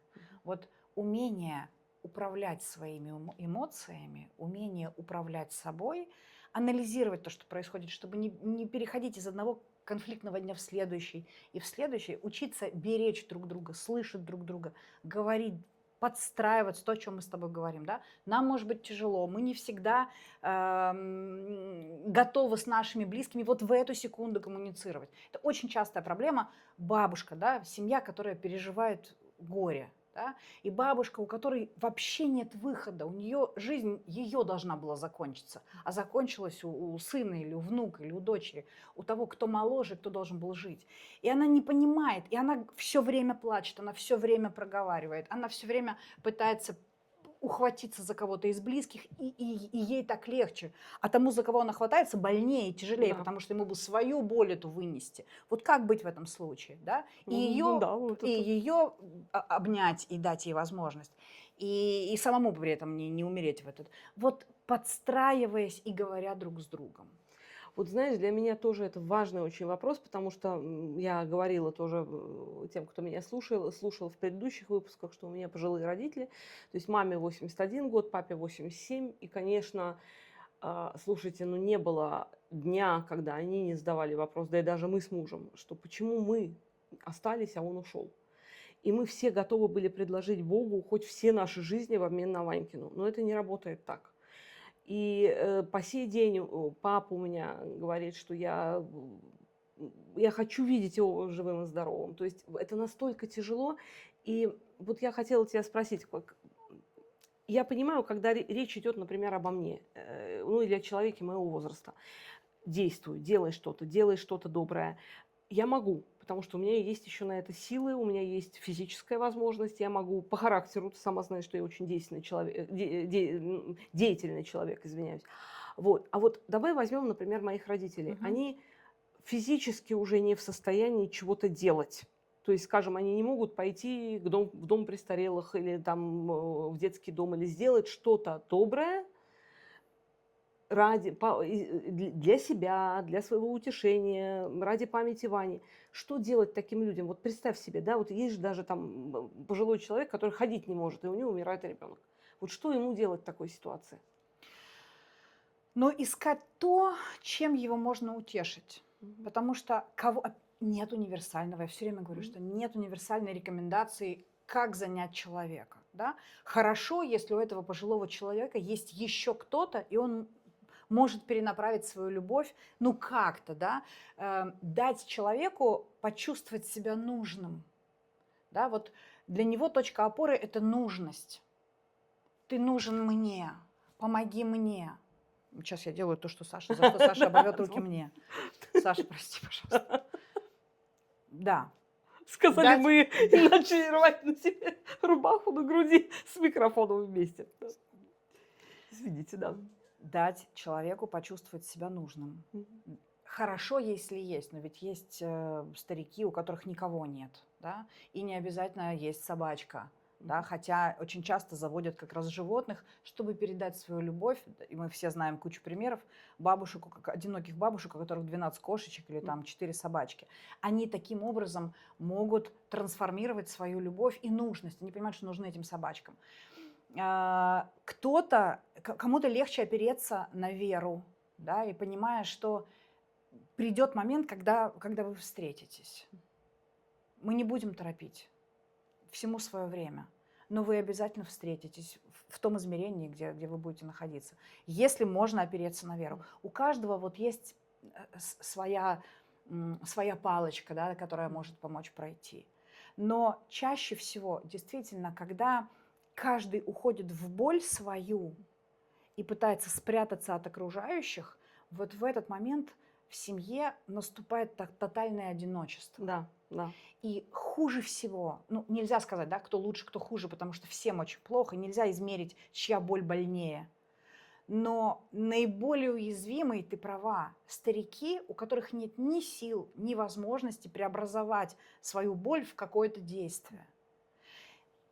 Вот умение управлять своими эмоциями, умение управлять собой, анализировать то, что происходит, чтобы не переходить из одного конфликтного дня и в следующий, учиться беречь друг друга, слышать друг друга, говорить подстраиваться, то, о чем мы с тобой говорим, да. Нам может быть тяжело, мы не всегда готовы с нашими близкими вот в эту секунду коммуницировать. Это очень частая проблема. Бабушка, да, семья, которая переживает горе, да, и бабушка, у которой вообще нет выхода, у нее жизнь, ее должна была закончиться, а закончилась у сына или у внука, или у дочери, у того, кто моложе, кто должен был жить. И она не понимает, и она все время плачет, она все время проговаривает, она все время пытается ухватиться за кого-то из близких, и ей так легче. А тому, за кого она хватается, больнее и тяжелее, Да. потому что ему бы свою боль эту вынести. Вот как быть в этом случае, да? И Ну да, вот это. ее обнять и дать ей возможность. И самому при этом не умереть в этот. Вот подстраиваясь и говоря друг с другом. Вот знаешь, для меня тоже это важный очень вопрос, потому что я говорила тоже тем, кто меня слушал в предыдущих выпусках, что у меня пожилые родители, то есть маме 81 год, папе 87, и, конечно, слушайте, ну не было дня, когда они не задавали вопрос, да и даже мы с мужем, что почему мы остались, а он ушел. И мы все готовы были предложить Богу хоть все наши жизни в обмен на Ванькину, но это не работает так. И по сей день папа у меня говорит, что я хочу видеть его живым и здоровым. То есть это настолько тяжело. И вот я хотела тебя спросить, я понимаю, когда речь идет, например, обо мне, ну или о человеке моего возраста. Действуй, делай что-то доброе. Я могу, потому что у меня есть еще на это силы, у меня есть физическая возможность, я могу по характеру, ты сама знаешь, что я очень действенный человек, деятельный человек, извиняюсь. Вот. А вот давай возьмем, например, моих родителей. Мгм. Они физически уже не в состоянии чего-то делать. То есть, скажем, они не могут пойти в дом престарелых или там в детский дом или сделать что-то доброе, для себя, для своего утешения, ради памяти Вани. Что делать таким людям? Вот представь себе, да, вот есть же даже там пожилой человек, который ходить не может, и у него умирает ребенок. Вот что ему делать в такой ситуации? Но искать то, чем его можно утешить. Мгм. Потому что нет универсального. Я все время говорю, что нет универсальной рекомендации, как занять человека. Да? Хорошо, если у этого пожилого человека есть еще кто-то, и он может перенаправить свою любовь, ну как-то, да, дать человеку почувствовать себя нужным. Да? Вот для него точка опоры – это нужность. Ты нужен мне, помоги мне. Сейчас я делаю то, что Саша, за что Саша оборвет руки мне. Саша, прости, пожалуйста. Да. Сказали Дать- мы и начали рвать на себе рубаху на груди с микрофоном вместе. Извините, да. Дать человеку почувствовать себя нужным. Мгм. Хорошо, если есть, но ведь есть старики, у которых никого нет, да, и не обязательно есть собачка, да, хотя очень часто заводят как раз животных, чтобы передать свою любовь, и мы все знаем кучу примеров бабушек, одиноких бабушек, у которых 12 кошечек или там 4 собачки. Они таким образом могут трансформировать свою любовь и нужность, они понимают, что нужны этим собачкам. Кому-то легче опереться на веру, да, и понимая, что придет момент, когда вы встретитесь. Мы не будем торопить. Всему свое время. Но вы обязательно встретитесь в том измерении, где вы будете находиться. Если можно опереться на веру. У каждого вот есть своя палочка, да, которая может помочь пройти. Но чаще всего, действительно, когда каждый уходит в боль свою и пытается спрятаться от окружающих, вот в этот момент в семье наступает тотальное одиночество. Да, да. И хуже всего, ну, нельзя сказать, да, кто лучше, кто хуже, потому что всем очень плохо, нельзя измерить, чья боль больнее. Но наиболее уязвимые, ты права, старики, у которых нет ни сил, ни возможности преобразовать свою боль в какое-то действие.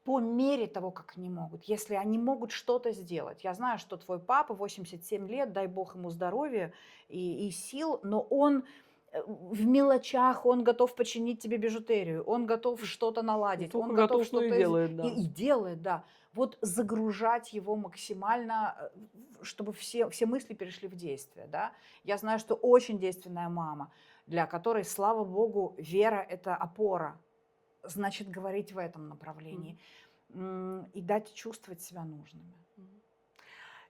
По мере того, как они могут, если они могут что-то сделать. Я знаю, что твой папа, 87 лет, дай бог ему здоровья и сил, но он в мелочах, он готов починить тебе бижутерию, он готов что-то Не наладить, только он готов готов, но и что-то делает, да. и делает, да. Вот загружать его максимально, чтобы все мысли перешли в действие, да. Я знаю, что очень действенная мама, для которой, слава богу, вера – это опора. Значит, говорить в этом направлении. и дать чувствовать себя нужными.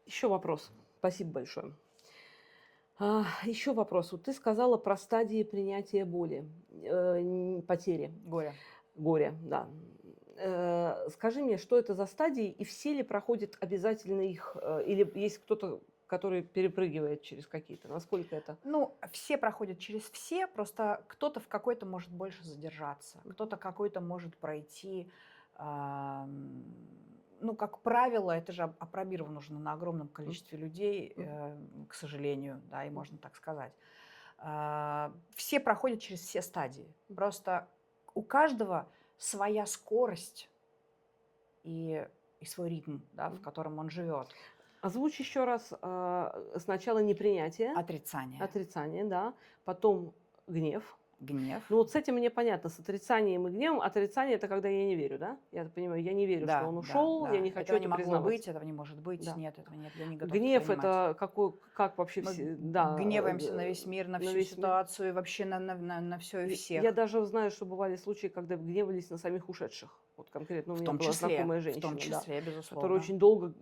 Еще вопрос. Спасибо большое. Еще вопрос. Вот ты сказала про стадии принятия боли, потери, Горе. горя, да. Скажи мне, что это за стадии, и все ли проходят обязательно их, или есть кто-то, который перепрыгивает через какие-то? Насколько это? Ну, все проходят через все, просто кто-то в какой-то может больше задержаться, кто-то какой-то может пройти. Ну, как правило, это же опробировано уже на огромном количестве людей, к сожалению, да, и можно так сказать. Все проходят через все стадии. Просто у каждого своя скорость и свой ритм, да, в котором он живет. Озвучь еще раз сначала непринятие, Отрицание, отрицание, да, потом гнев. гнев. Ну вот с этим мне понятно, с отрицанием и гневом. Отрицание – это когда я не верю, да? Я понимаю, я не верю, что он ушел, я не хочу Этого это не могло признавать. быть, этого не может быть, Да. нет, этого нет, я не готов Гнев – принимать. это как вообще Мы все, да, гневаемся на весь мир, на всю весь мир. ситуацию, вообще на все и всех. Я даже знаю, что бывали случаи, когда гневались на самих ушедших. Вот конкретно у в меня том была числе, знакомая в женщина, том да, числе, безусловно. которая очень долго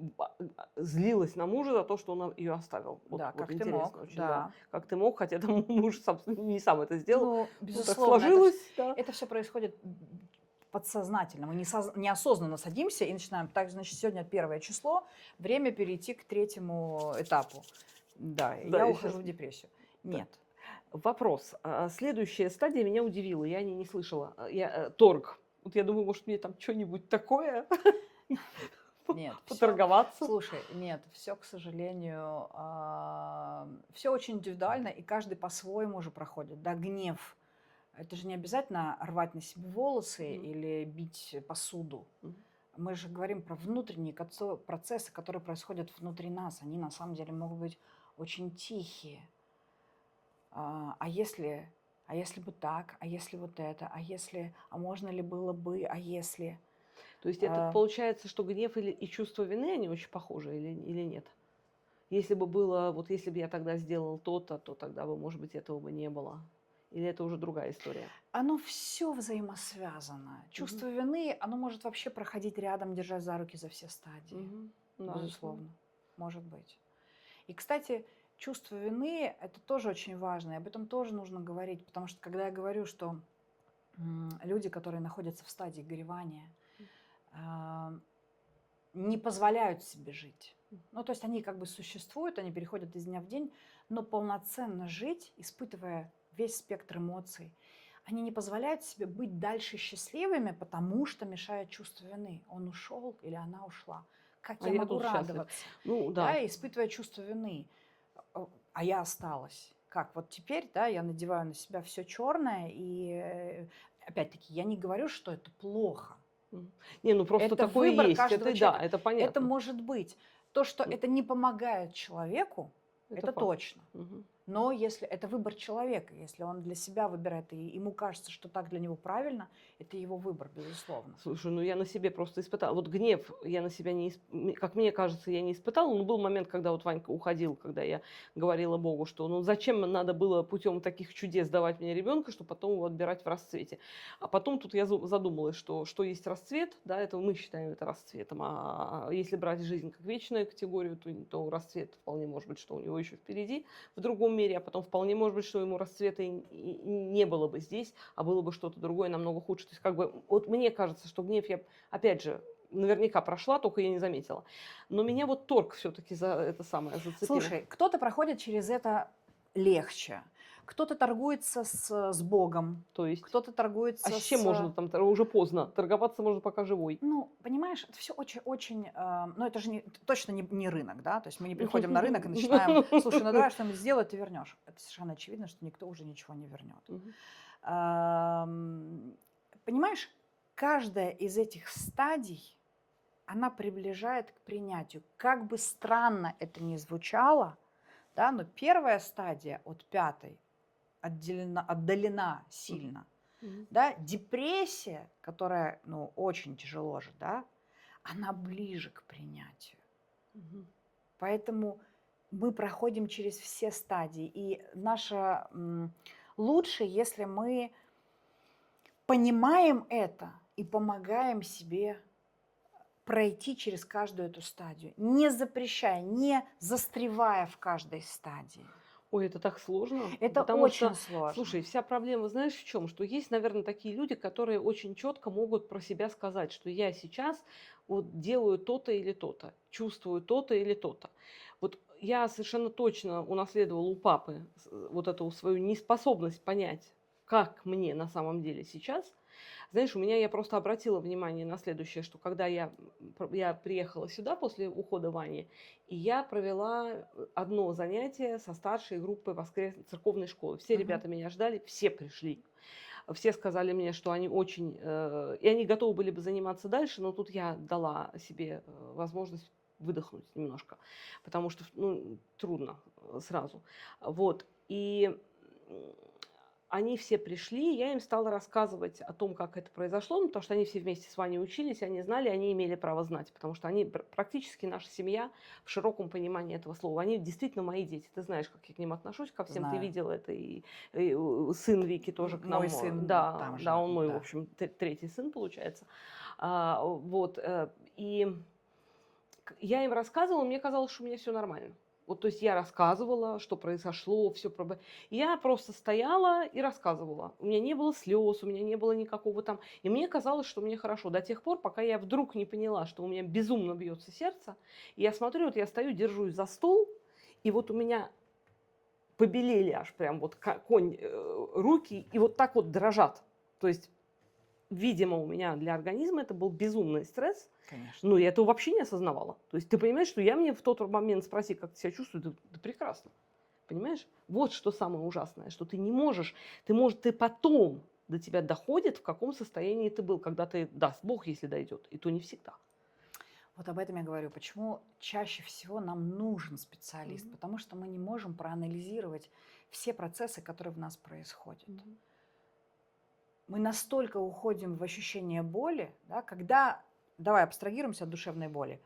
злилась на мужа за то, что он ее оставил. Вот, Да, вот как ты интересно мог, очень, да. Как ты мог, хотя там муж, собственно, не сам это сделал. Ну, Ну, так безусловно, сложилось, да. это все происходит подсознательно. Мы неосознанно садимся и начинаем. Так, значит, сегодня 1 число, время перейти к 3-му этапу. Да, Да, я и ухожу щас- в депрессию. Да. Нет. Вопрос. Следующая стадия меня удивила, я о ней не слышала. Торг. Вот я думаю, может, мне там что-нибудь такое Нет, поторговаться. Слушай, нет, все, к сожалению, все очень индивидуально, и каждый по-своему уже проходит. Да, гнев. Это же не обязательно рвать на себе волосы или бить посуду. Мы же говорим про внутренние процессы, которые происходят внутри нас. Они на самом деле могут быть очень тихие. А если бы так, а если вот это, а можно ли было бы, а если... То есть это получается, что гнев и чувство вины, они очень похожи или нет? Если бы было, вот если бы я тогда сделал то-то, то тогда бы, может быть, этого бы не было. Или это уже другая история? Оно все взаимосвязано. Чувство вины, оно может вообще проходить рядом, держась за руки за все стадии. Да. Безусловно, может быть. И, кстати, чувство вины – это тоже очень важно, и об этом тоже нужно говорить, потому что когда я говорю, что люди, которые находятся в стадии горевания, не позволяют себе жить. Ну, то есть они как бы существуют, они переходят из дня в день, но полноценно жить, испытывая весь спектр эмоций, они не позволяют себе быть дальше счастливыми, потому что мешает чувство вины. Он ушел или она ушла. Как я могу тут счастлив. радоваться? Ну, да. Испытывая чувство вины. А я осталась. Как вот теперь, да, я надеваю на себя все черное, и опять-таки я не говорю, что это плохо. Не, ну просто Это такое выбор есть. каждого Это человека. да, это понятно. Это может быть. То, что это не помогает человеку, это факт. точно. Но если это выбор человека, если он для себя выбирает, и ему кажется, что так для него правильно, это его выбор, безусловно. Слушай, ну я на себе просто испытала. Вот гнев я на себя как мне кажется, я не испытала. Но был момент, когда вот Ванька уходил, когда я говорила Богу, что ну зачем надо было путем таких чудес давать мне ребенка, чтобы потом его отбирать в расцвете. А потом тут я задумалась, что есть расцвет, да, это мы считаем это расцветом. А если брать жизнь как вечную категорию, то расцвет вполне может быть, что у него еще впереди, в другом мире, а потом вполне может быть, что ему расцвета и не было бы здесь, а было бы что-то другое намного хуже. То есть как бы вот мне кажется, что гнев я, опять же, наверняка прошла, только я не заметила. Но меня вот торг все-таки за это самое зацепил. Слушай, кто-то проходит через это легче, кто-то торгуется с Богом, то есть, кто-то торгуется с чем можно там, уже поздно, торговаться можно пока живой. Ну, понимаешь, это все очень-очень, ну это же точно не рынок, да, то есть мы не приходим на рынок и начинаем, слушай, ну давай что-нибудь сделай, ты вернешь. Это совершенно очевидно, что никто уже ничего не вернет. Понимаешь, каждая из этих стадий, она приближает к принятию. Как бы странно это ни звучало, да, но первая стадия от 5-й отдалена сильно. Да, депрессия, которая, ну, очень тяжело же, да, она ближе к принятию. Поэтому мы проходим через все стадии. И наше лучше, если мы понимаем это и помогаем себе пройти через каждую эту стадию, не запрещая, не застревая в каждой стадии. Ой, это так сложно, Это потому очень что, сложно. слушай, вся проблема, знаешь, в чем? Что есть, наверное, такие люди, которые очень четко могут про себя сказать, что я сейчас вот делаю то-то или то-то, чувствую то-то или то-то. Вот я совершенно точно унаследовала у папы вот эту свою неспособность понять, как мне на самом деле сейчас. Знаешь, я просто обратила внимание на следующее, что когда я приехала сюда после ухода Вани, и я провела одно занятие со старшей группой воскресной церковной школы. Все Мгм. ребята меня ждали, все пришли. Все сказали мне, что они очень... и они готовы были бы заниматься дальше, но тут я дала себе возможность выдохнуть немножко, потому что трудно сразу. Вот. И они все пришли, я им стала рассказывать о том, как это произошло, потому что они все вместе с Ваней учились, они знали, они имели право знать, потому что они практически наша семья в широком понимании этого слова. Они действительно мои дети. Ты знаешь, как я к ним отношусь, ко всем ты Знаю. видела это, и сын Вики тоже к Мой нам, сын да, там да, же, он мой, в да. общем, третий сын получается. Вот, и я им рассказывала, мне казалось, что у меня все нормально. Вот, то есть я рассказывала, что произошло, все. Я просто стояла и рассказывала. У меня не было слез, у меня не было никакого там... И мне казалось, что мне хорошо до тех пор, пока я вдруг не поняла, что у меня безумно бьется сердце. И я смотрю, вот я стою, держусь за стол, и вот у меня побелели аж прям вот конь руки, и вот так вот дрожат. То есть, видимо, у меня для организма это был безумный стресс. Конечно. Ну, я этого вообще не осознавала. То есть ты понимаешь, что мне в тот момент спроси, как ты себя чувствуешь, да прекрасно. Понимаешь? Вот что самое ужасное, что ты не можешь, ты потом до тебя доходит, в каком состоянии ты был, когда ты, даст Бог, если дойдет, и то не всегда. Вот об этом я говорю. Почему чаще всего нам нужен специалист? Мгм. Потому что мы не можем проанализировать все процессы, которые в нас происходят. Мгм. Мы настолько уходим в ощущение боли, да, когда, давай абстрагируемся от душевной боли,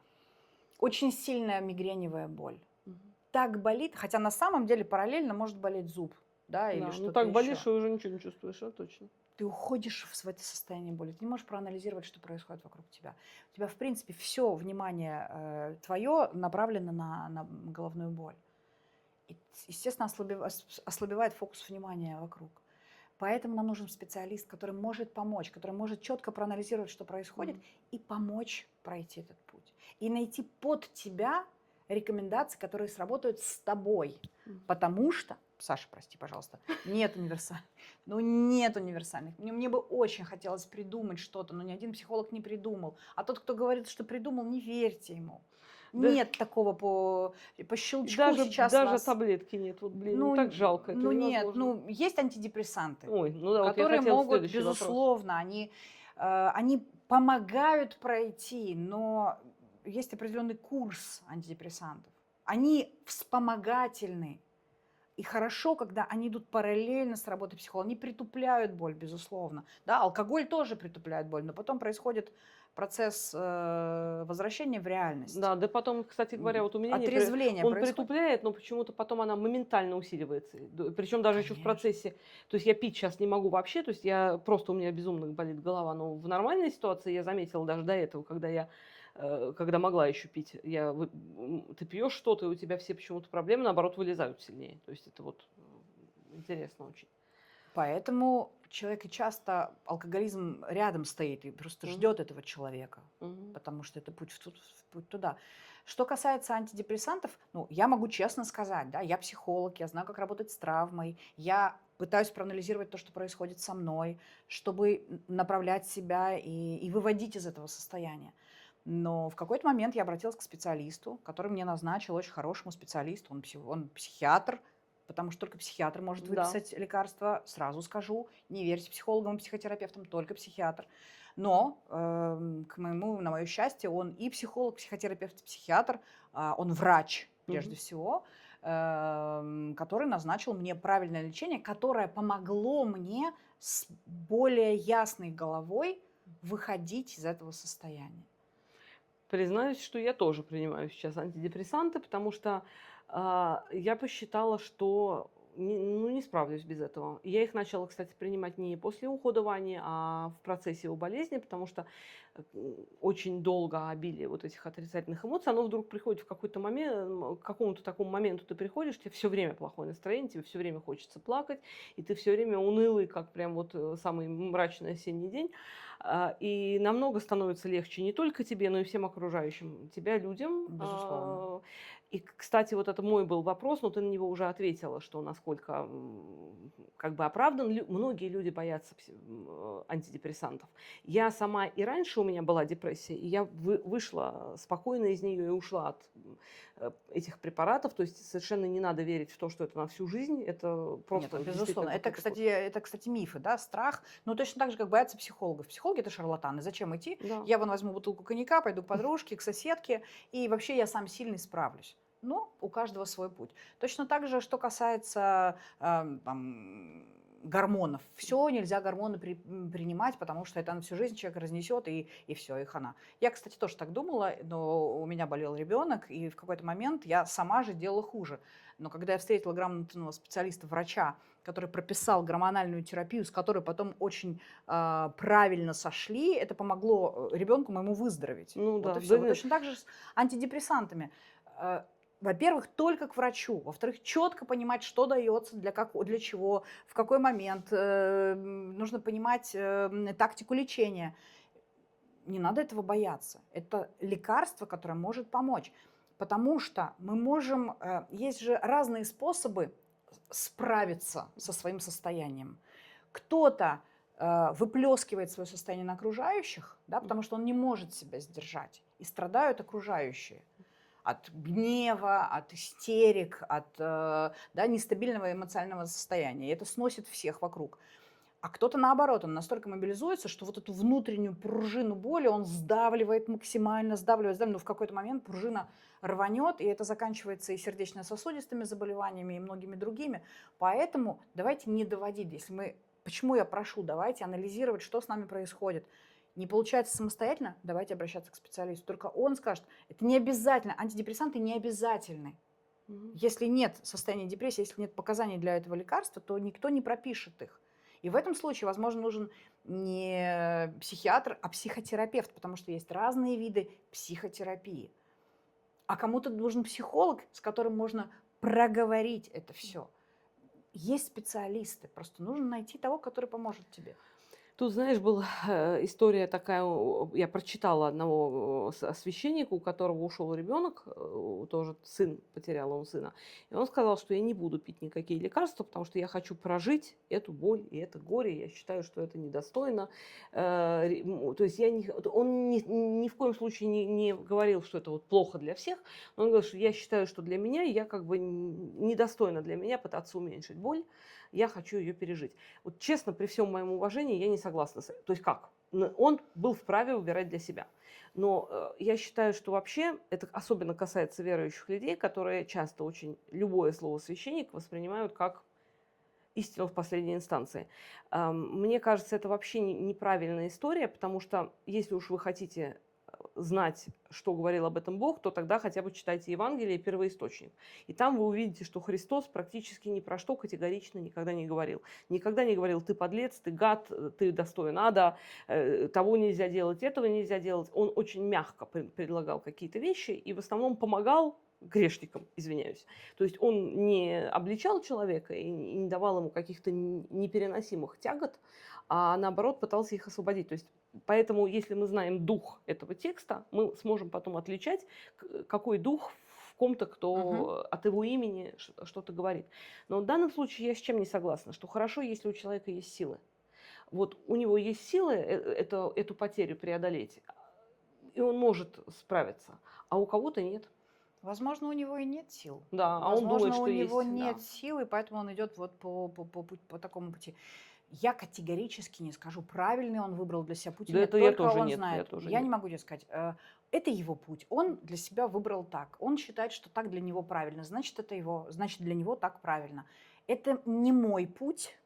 очень сильная мигреневая боль. Мгм. Так болит, хотя на самом деле параллельно может болеть зуб, да, или Да, ну что-то так болишь, еще. что уже ничего не чувствуешь, точно. Ты уходишь в это состояние боли, ты не можешь проанализировать, что происходит вокруг тебя. У тебя, в принципе, все внимание твое направлено на головную боль. И, естественно, ослабевает фокус внимания вокруг. Поэтому нам нужен специалист, который может помочь, который может четко проанализировать, что происходит, Мгм. и помочь пройти этот путь. И найти под тебя рекомендации, которые сработают с тобой. Мгм. Потому что, Саша, прости, пожалуйста, нет универсальных. Ну, нет универсальных. Мне бы очень хотелось придумать что-то, но ни один психолог не придумал. А тот, кто говорит, что придумал, не верьте ему. Да, Нет такого по и щелчку сейчас даже вас. таблетки нет. Вот, блин, ну так Ну, жалко, это ну нет, невозможно. ну есть антидепрессанты, Ой, ну да, вот я которые хотела могут, следующий вопрос. безусловно, они помогают пройти, но есть определенный курс антидепрессантов. Они вспомогательны. И хорошо, когда они идут параллельно с работой психолога. Они притупляют боль, безусловно. Да, алкоголь тоже притупляет боль, но потом происходит процесс возвращения в реальность. Да, потом, кстати говоря, вот у меня Отрезвление он происходит. притупляет, но почему-то потом она моментально усиливается. Причем даже еще в Конечно. процессе. То есть я пить сейчас не могу вообще, то есть у меня безумно болит голова, но в нормальной ситуации я заметила даже до этого, когда могла еще пить, ты пьешь что-то, и у тебя все почему-то проблемы, наоборот, вылезают сильнее. То есть это вот интересно очень. Поэтому человек и часто алкоголизм рядом стоит и просто Мгм. ждет этого человека, Мгм. потому что это путь туда. Что касается антидепрессантов, ну, я могу честно сказать, да, я психолог, я знаю, как работать с травмой, я пытаюсь проанализировать то, что происходит со мной, чтобы направлять себя и выводить из этого состояния. Но в какой-то момент я обратилась к специалисту, который мне назначил, очень хорошему специалисту, он психиатр, потому что только психиатр может Да. выписать лекарства. Сразу скажу, не верьте психологам и психотерапевтам, только психиатр. Но, на мое счастье, он и психолог, психотерапевт, и психиатр, он врач прежде Мгм. всего, который назначил мне правильное лечение, которое помогло мне с более ясной головой выходить из этого состояния. Признаюсь, что я тоже принимаю сейчас антидепрессанты, потому что я посчитала, что не справлюсь без этого. Я их начала, кстати, принимать не после ухода Вани, а в процессе его болезни, потому что очень долго обилие вот этих отрицательных эмоций, оно вдруг приходит в какой-то момент, к какому-то такому моменту ты приходишь, тебе все время плохое настроение, тебе все время хочется плакать, и ты все время унылый, как прям вот самый мрачный осенний день. И намного становится легче не только тебе, но и всем окружающим тебя людям. Безусловно. И, кстати, вот это мой был вопрос, но ты на него уже ответила, что насколько как бы оправдан. Многие люди боятся антидепрессантов. Я сама и раньше у меня была депрессия, и я вышла спокойно из нее и ушла от этих препаратов. То есть совершенно не надо верить в то, что это на всю жизнь. Это Нет, просто ну, действительно безусловно. Это, какой-то кстати, мифы, да, страх. Ну, точно так же, как боятся психологов. Психологи– это шарлатаны. Зачем идти? Да. Я вон возьму бутылку коньяка, пойду к подружке, к соседке, и вообще я сам сильный справлюсь. Но у каждого свой путь. Точно так же, что касается там, гормонов. Все, нельзя гормоны принимать, потому что это на всю жизнь человек разнесет, и все, и хана. Я, кстати, тоже так думала, но у меня болел ребенок, и в какой-то момент я сама же делала хуже. Но когда я встретила грамотного специалиста, врача, который прописал гормональную терапию, с которой потом очень правильно сошли, это помогло ребенку моему выздороветь. Ну Вот да, и да все. Вот нет. точно так же с антидепрессантами. Во-первых, только к врачу. Во-вторых, четко понимать, что дается, для чего, в какой момент. Нужно понимать тактику лечения. Не надо этого бояться. Это лекарство, которое может помочь. Потому что мы можем... Есть же разные способы справиться со своим состоянием. Кто-то выплескивает свое состояние на окружающих, да, потому что он не может себя сдержать. И страдают окружающие от гнева, от истерик, от нестабильного эмоционального состояния. И это сносит всех вокруг. А кто-то наоборот, он настолько мобилизуется, что вот эту внутреннюю пружину боли он сдавливает максимально, сдавливает, но в какой-то момент пружина рванет, и это заканчивается и сердечно-сосудистыми заболеваниями, и многими другими. Поэтому давайте не доводить. Почему я прошу, давайте анализировать, что с нами происходит. Не получается самостоятельно, давайте обращаться к специалисту. Только он скажет, это не обязательно, антидепрессанты не обязательны. Если нет состояния депрессии, если нет показаний для этого лекарства, то никто не пропишет их. И в этом случае, возможно, нужен не психиатр, а психотерапевт, потому что есть разные виды психотерапии. А кому-то нужен психолог, с которым можно проговорить это все. Есть специалисты, просто нужно найти того, который поможет тебе. Тут, знаешь, была история такая, я прочитала одного священника, у которого ушел ребенок, тоже сын, потерял он сына, и он сказал, что я не буду пить никакие лекарства, потому что я хочу прожить эту боль и это горе, я считаю, что это недостойно. То есть он ни в коем случае не говорил, что это вот плохо для всех, но он говорил, что я считаю, что для меня, я как бы недостойно для меня пытаться уменьшить боль, я хочу ее пережить. Вот честно, при всем моем уважении, я не согласна с этим. То есть как? Он был вправе выбирать для себя. Но я считаю, что вообще это особенно касается верующих людей, которые часто очень любое слово священник воспринимают как истину в последней инстанции. Мне кажется, это вообще неправильная история, потому что если уж вы хотите знать, что говорил об этом Бог, то тогда хотя бы читайте Евангелие, первоисточник. И там вы увидите, что Христос практически ни про что категорично никогда не говорил. Никогда не говорил: ты подлец, ты гад, ты достоин ада, того нельзя делать, этого нельзя делать. Он очень мягко предлагал какие-то вещи и в основном помогал грешникам, извиняюсь. То есть он не обличал человека и не давал ему каких-то непереносимых тягот, а наоборот пытался их освободить. То есть поэтому, если мы знаем дух этого текста, мы сможем потом отличать, какой дух в ком-то, кто от его имени что-то говорит. Но в данном случае я с чем не согласна, что хорошо, если у человека есть силы. Вот у него есть силы эту потерю преодолеть, и он может справиться, а у кого-то нет. Возможно, у него и нет сил. Да, а он думает, Возможно, у что него есть, нет да. сил, и поэтому он идет вот по такому пути. Я категорически не скажу, правильный он выбрал для себя путь или Да нет, это я только тоже он нет, знает. я тоже Я нет. не могу тебе сказать. Это его путь. Он для себя выбрал так. Он считает, что так для него правильно. Значит, значит, для него так правильно. Это не мой путь,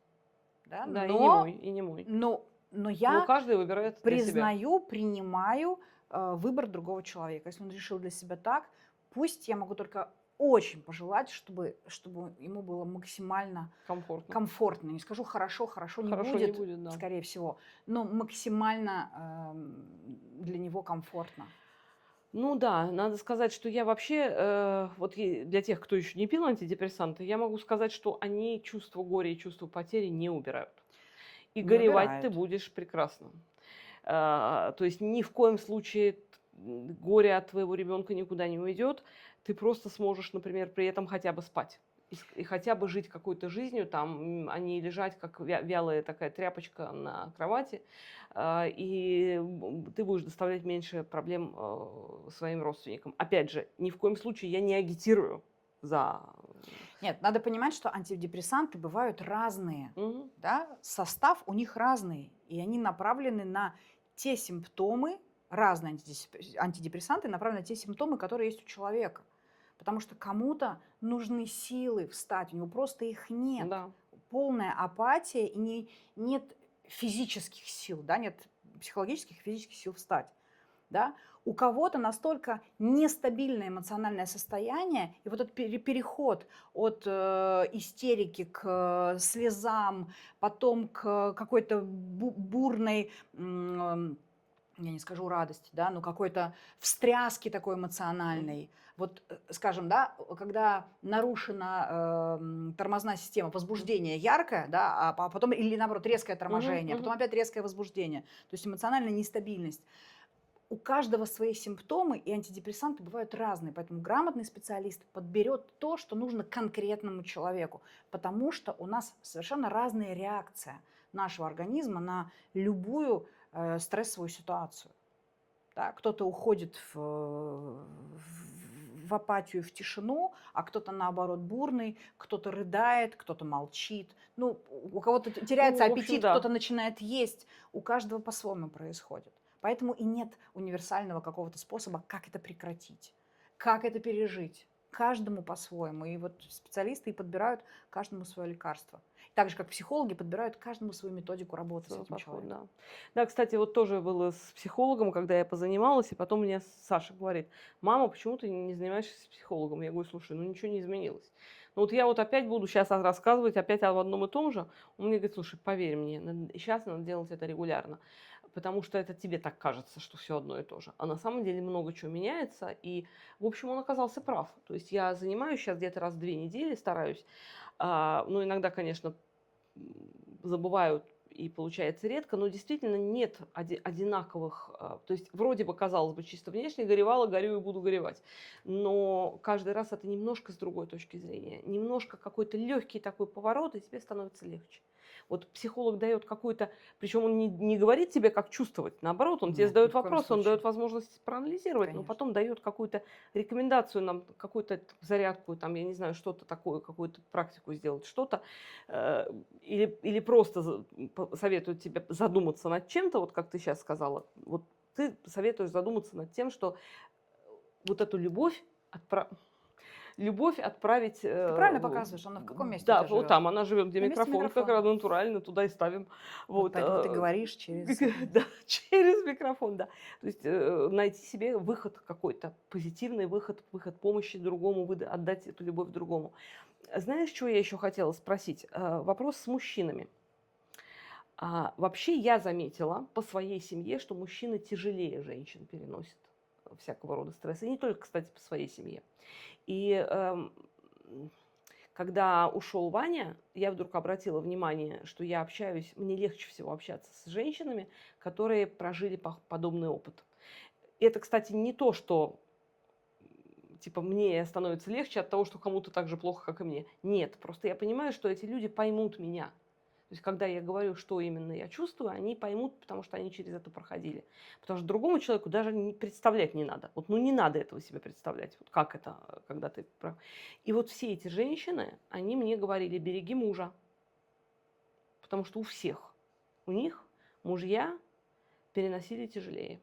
да, Да, и не мой, и не мой. но Но я каждый выбирает для себя. признаю, принимаю выбор другого человека. Если он решил для себя так, пусть я могу только очень пожелать, чтобы ему было максимально Комфортно. комфортно. Не скажу хорошо, хорошо не Хорошо не будет, будет, да. скорее всего, но максимально для него комфортно. Ну да, надо сказать, что я вообще, вот для тех, кто еще не пил антидепрессанты, я могу сказать, что они чувство горя и чувство потери не убирают. И Не горевать ты убирает. будешь прекрасно. То есть ни в коем случае горе от твоего ребенка никуда не уйдет. Ты просто сможешь, например, при этом хотя бы спать. И хотя бы жить какой-то жизнью, там, а не лежать, как вялая такая тряпочка на кровати, и ты будешь доставлять меньше проблем своим родственникам. Опять же, ни в коем случае я не агитирую за... Нет, надо понимать, что антидепрессанты бывают разные. Мгм. Да? Состав у них разный, и они направлены на те симптомы, разные антидепрессанты направлены на те симптомы, которые есть у человека. Потому что кому-то нужны силы встать, у него просто их нет. Да. Полная апатия, и нет физических сил, да, нет психологических и физических сил встать. Да? У кого-то настолько нестабильное эмоциональное состояние, и вот этот переход от истерики к слезам, потом к какой-то бурной, я не скажу радости, да, но какой-то встряски такой эмоциональной. Вот, скажем, да, когда нарушена тормозная система, возбуждение яркое, да, а потом или наоборот резкое торможение, а потом опять резкое возбуждение, то есть эмоциональная нестабильность. У каждого свои симптомы, и антидепрессанты бывают разные, поэтому грамотный специалист подберет то, что нужно конкретному человеку, потому что у нас совершенно разная реакция нашего организма на любую стрессовую ситуацию. Да? Кто-то уходит в апатию, в тишину, а кто-то наоборот бурный, кто-то рыдает, кто-то молчит. Ну, у кого-то теряется Ну, в общем, аппетит, да. кто-то начинает есть. У каждого по-своему происходит. Поэтому и нет универсального какого-то способа, как это прекратить, как это пережить. Каждому по-своему. И вот специалисты и подбирают каждому свое лекарство. Так же, как психологи подбирают каждому свою методику работы с Свой этим подход, человеком. да. Да, кстати, вот тоже было с психологом, когда я позанималась, и потом мне Саша говорит: мама, почему ты не занимаешься с психологом? Я говорю: слушай, ну ничего не изменилось. Ну вот я вот опять буду сейчас рассказывать опять об одном и том же. Он мне говорит: слушай, поверь мне, сейчас надо делать это регулярно, потому что это тебе так кажется, что все одно и то же. А на самом деле много чего меняется, и, в общем, он оказался прав. То есть я занимаюсь сейчас где-то раз в 2 недели, стараюсь. Ну, иногда, конечно, забывают и получается редко, но действительно нет одинаковых, то есть вроде бы, казалось бы, чисто внешне горевала, горю и буду горевать, но каждый раз это немножко с другой точки зрения, немножко какой-то легкий такой поворот, и тебе становится легче. Вот психолог дает какую-то, причем он не говорит тебе, как чувствовать, наоборот, он тебе Нет, ни задает в коем вопрос, он случае. дает возможность проанализировать, но Конечно. потом дает какую-то рекомендацию нам, какую-то зарядку, там, я не знаю, что-то такое, какую-то практику сделать, что-то, или просто советует тебе задуматься над чем-то, вот как ты сейчас сказала. Вот ты советуешь задуматься над тем, что вот эту любовь отправить, Ты правильно показываешь, она в каком месте у да, тебя вот живет? там, она живет, где На месте микрофон, как раз микрофона. натурально, туда и ставим. Вот Вот, поэтому ты говоришь через да, через микрофон, да. То есть найти себе выход какой-то, позитивный выход, выход помощи другому, отдать эту любовь другому. Знаешь, что я еще хотела спросить? Вопрос с мужчинами. Вообще я заметила по своей семье, что мужчины тяжелее женщин переносят всякого рода стресс. И не только, кстати, по своей семье. И когда ушел Ваня, я вдруг обратила внимание, что я общаюсь, мне легче всего общаться с женщинами, которые прожили подобный опыт. И это, кстати, не то, что типа мне становится легче от того, что кому-то так же плохо, как и мне. Нет, просто я понимаю, что эти люди поймут меня. То есть, когда я говорю, что именно я чувствую, они поймут, потому что они через это проходили. Потому что другому человеку даже представлять не надо. Вот, ну, не надо этого себе представлять. Вот как это, когда ты... И вот все эти женщины, они мне говорили: береги мужа. Потому что у всех, у них мужья переносили тяжелее.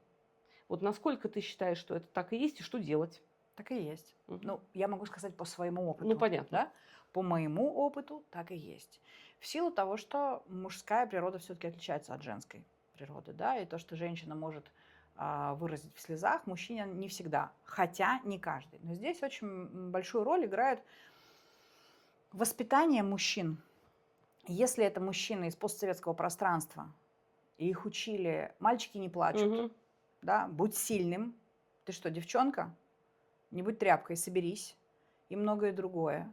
Вот насколько ты считаешь, что это так и есть, и что делать? Так и есть. Мгм. Ну, я могу сказать по своему опыту. Ну, понятно. Да? По моему опыту так и есть. В силу того, что мужская природа все-таки отличается от женской природы, да, и то, что женщина может выразить в слезах, мужчине не всегда, хотя не каждый. Но здесь очень большую роль играет воспитание мужчин. Если это мужчины из постсоветского пространства, и их учили, мальчики не плачут, Мгм. да, будь сильным, ты что, девчонка, не будь тряпкой, соберись, и многое другое,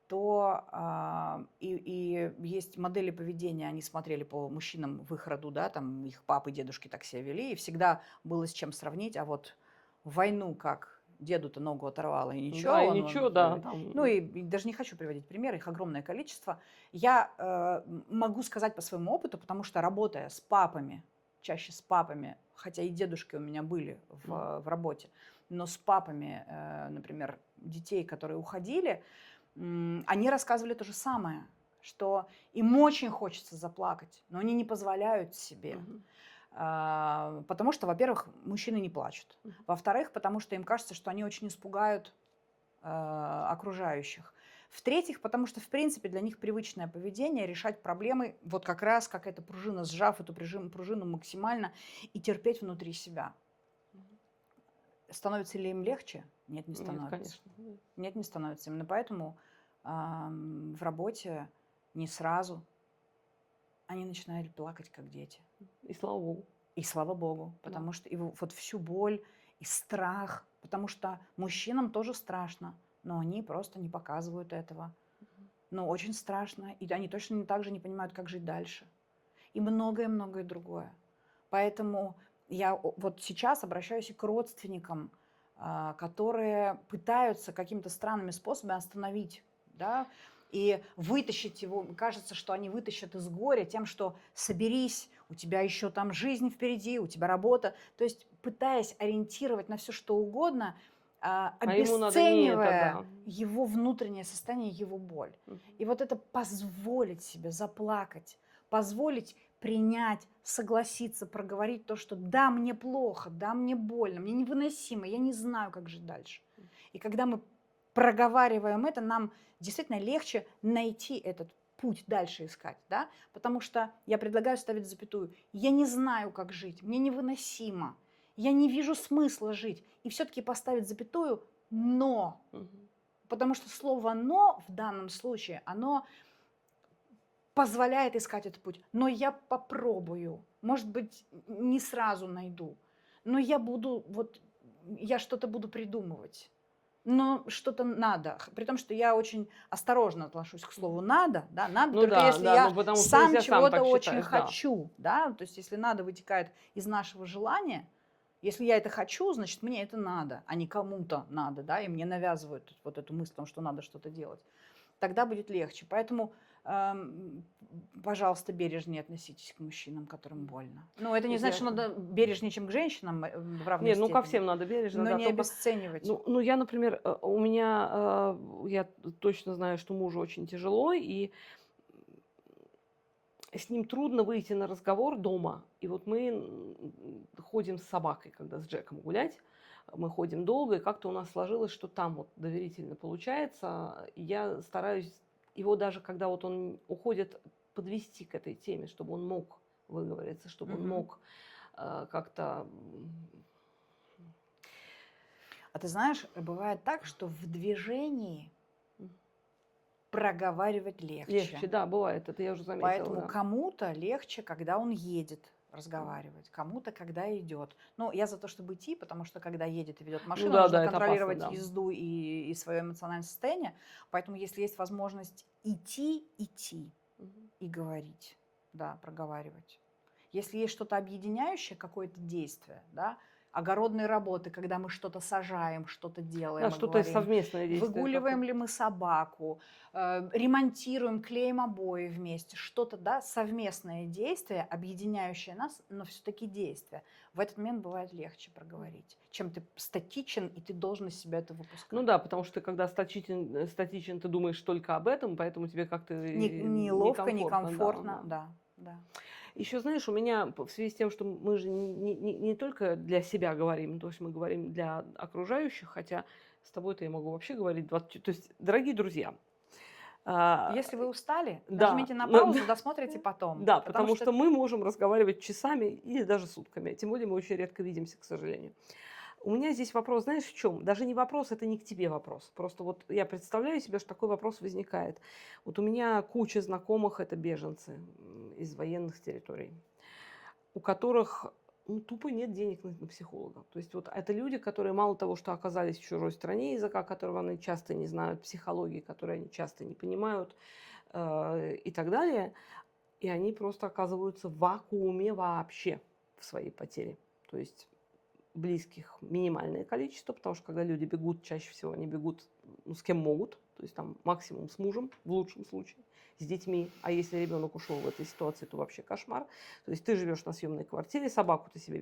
то и есть модели поведения, они смотрели по мужчинам в их роду, да, там их папы, дедушки так себя вели, и всегда было с чем сравнить, а вот в войну как деду-то ногу оторвало, и Да, ничего, и ничего, да, ну там. и даже не хочу приводить примеры, их огромное количество. Я могу сказать по своему опыту, потому что работая с папами, чаще с папами, хотя и дедушки у меня были в работе, но с папами, например, детей, которые уходили, они рассказывали то же самое, что им очень хочется заплакать, но они не позволяют себе. Мгм. Потому что, во-первых, мужчины не плачут. Мгм. Во-вторых, потому что им кажется, что они очень испугают окружающих. В-третьих, потому что, в принципе, для них привычное поведение решать проблемы вот как раз как эта пружина, сжав эту пружину максимально и терпеть внутри себя. Мгм. Становится ли им легче? Нет, не Нет, становится. конечно. Нет, не становится. Именно поэтому в работе не сразу они начинают плакать, как дети. И слава богу. И слава богу, Да. потому что и вот всю боль и страх, потому что мужчинам тоже страшно, но они просто не показывают этого. Мгм. Но очень страшно, и они точно так же не понимают, как жить дальше. И многое-многое другое. Поэтому я вот сейчас обращаюсь и к родственникам, которые пытаются какими-то странными способами остановить, да, и вытащить его. Кажется, что они вытащат из горя тем, что соберись, у тебя еще там жизнь впереди, у тебя работа. То есть пытаясь ориентировать на все, что угодно, А ему надо не это, обесценивая да. его внутреннее состояние, его боль. Мгм. И вот это позволить себе заплакать, позволить принять, согласиться, проговорить то, что да, мне плохо, да, мне больно, мне невыносимо, я не знаю, как жить дальше. И когда мы проговариваем это, нам действительно легче найти этот путь дальше искать, да, потому что я предлагаю ставить запятую. Я не знаю, как жить, мне невыносимо, я не вижу смысла жить. И все-таки поставить запятую «но». Мгм. Потому что слово «но» в данном случае, оно позволяет искать этот путь. Но я попробую. Может быть, не сразу найду. Но я буду, вот, я что-то буду придумывать. Но что-то надо. При том, что я очень осторожно отношусь к слову «надо». Да, надо Ну только да, если да, я ну потому что сам если сам чего-то так очень считаешь, да. хочу. Да? То есть если «надо» вытекает из нашего желания, если я это хочу, значит, мне это надо, а не кому-то надо, да, и мне навязывают вот эту мысль о том, что надо что-то делать. Тогда будет легче. Поэтому, пожалуйста, бережнее относитесь к мужчинам, которым больно. Ну, это не Нет, значит, что надо бережнее, чем к женщинам в равной нет, ну ко степени, всем надо бережно, но да, не только, обесценивать. ну я, например, у меня, я точно знаю, что мужу очень тяжело, и с ним трудно выйти на разговор дома. И вот мы ходим с собакой, когда с Джеком гулять, мы ходим долго, и как-то у нас сложилось, что там вот доверительно получается. И я стараюсь его даже, когда вот он уходит, подвести к этой теме, чтобы он мог выговориться, чтобы он Мгм. мог как-то... А ты знаешь, бывает так, что в движении м, проговаривать легче. Легче, да, бывает, это я уже заметила, Поэтому да. кому-то легче, когда он едет М. разговаривать, кому-то, когда идет. Ну, я за то, чтобы идти, потому что когда едет и ведет Ну машину, да, нужно да, это опасно, контролировать да. езду и свое эмоциональное состояние. Поэтому, если есть возможность идти Мгм. и говорить, да, проговаривать. Если есть что-то объединяющее, какое-то действие, да, огородные работы, когда мы что-то сажаем, что-то Да, делаем и что-то говорим, совместное действие выгуливаем какое-то. ли мы собаку, ремонтируем, клеим обои вместе, что-то, да, совместное действие, объединяющее нас, но все-таки действие. В этот момент бывает легче проговорить, чем ты статичен, и ты должен из себя это выпускать. Ну да, потому что когда статичен, ты думаешь только об этом, поэтому тебе как-то Неловко, некомфортно, да, некомфортно, да. да, да. Еще знаешь, у меня в связи с тем, что мы же не только для себя говорим, то есть мы говорим для окружающих, хотя с тобой-то я могу вообще говорить 24. То есть, дорогие друзья, Если вы устали, Да, нажмите на но паузу, досмотрите потом. да, Потому потому что что мы можем разговаривать часами или даже сутками. Тем более мы очень редко видимся, к сожалению. У меня здесь вопрос, знаешь, в чем? Даже не вопрос, это не к тебе вопрос. Просто вот я представляю себе, что такой вопрос возникает. Вот у меня куча знакомых, это беженцы из военных территорий, у которых ну, тупо нет денег на психолога. То есть вот это люди, которые мало того, что оказались в чужой стране, языка которого они часто не знают, психологии, которой они часто не понимают и так далее, и они просто оказываются в вакууме вообще в своей потере. То есть близких минимальное количество, потому что когда люди бегут, чаще всего они бегут ну, с кем могут, то есть там максимум с мужем, в лучшем случае, с детьми. А если ребенок ушел в этой ситуации, то вообще кошмар. То есть ты живешь на съемной квартире, собаку ты себе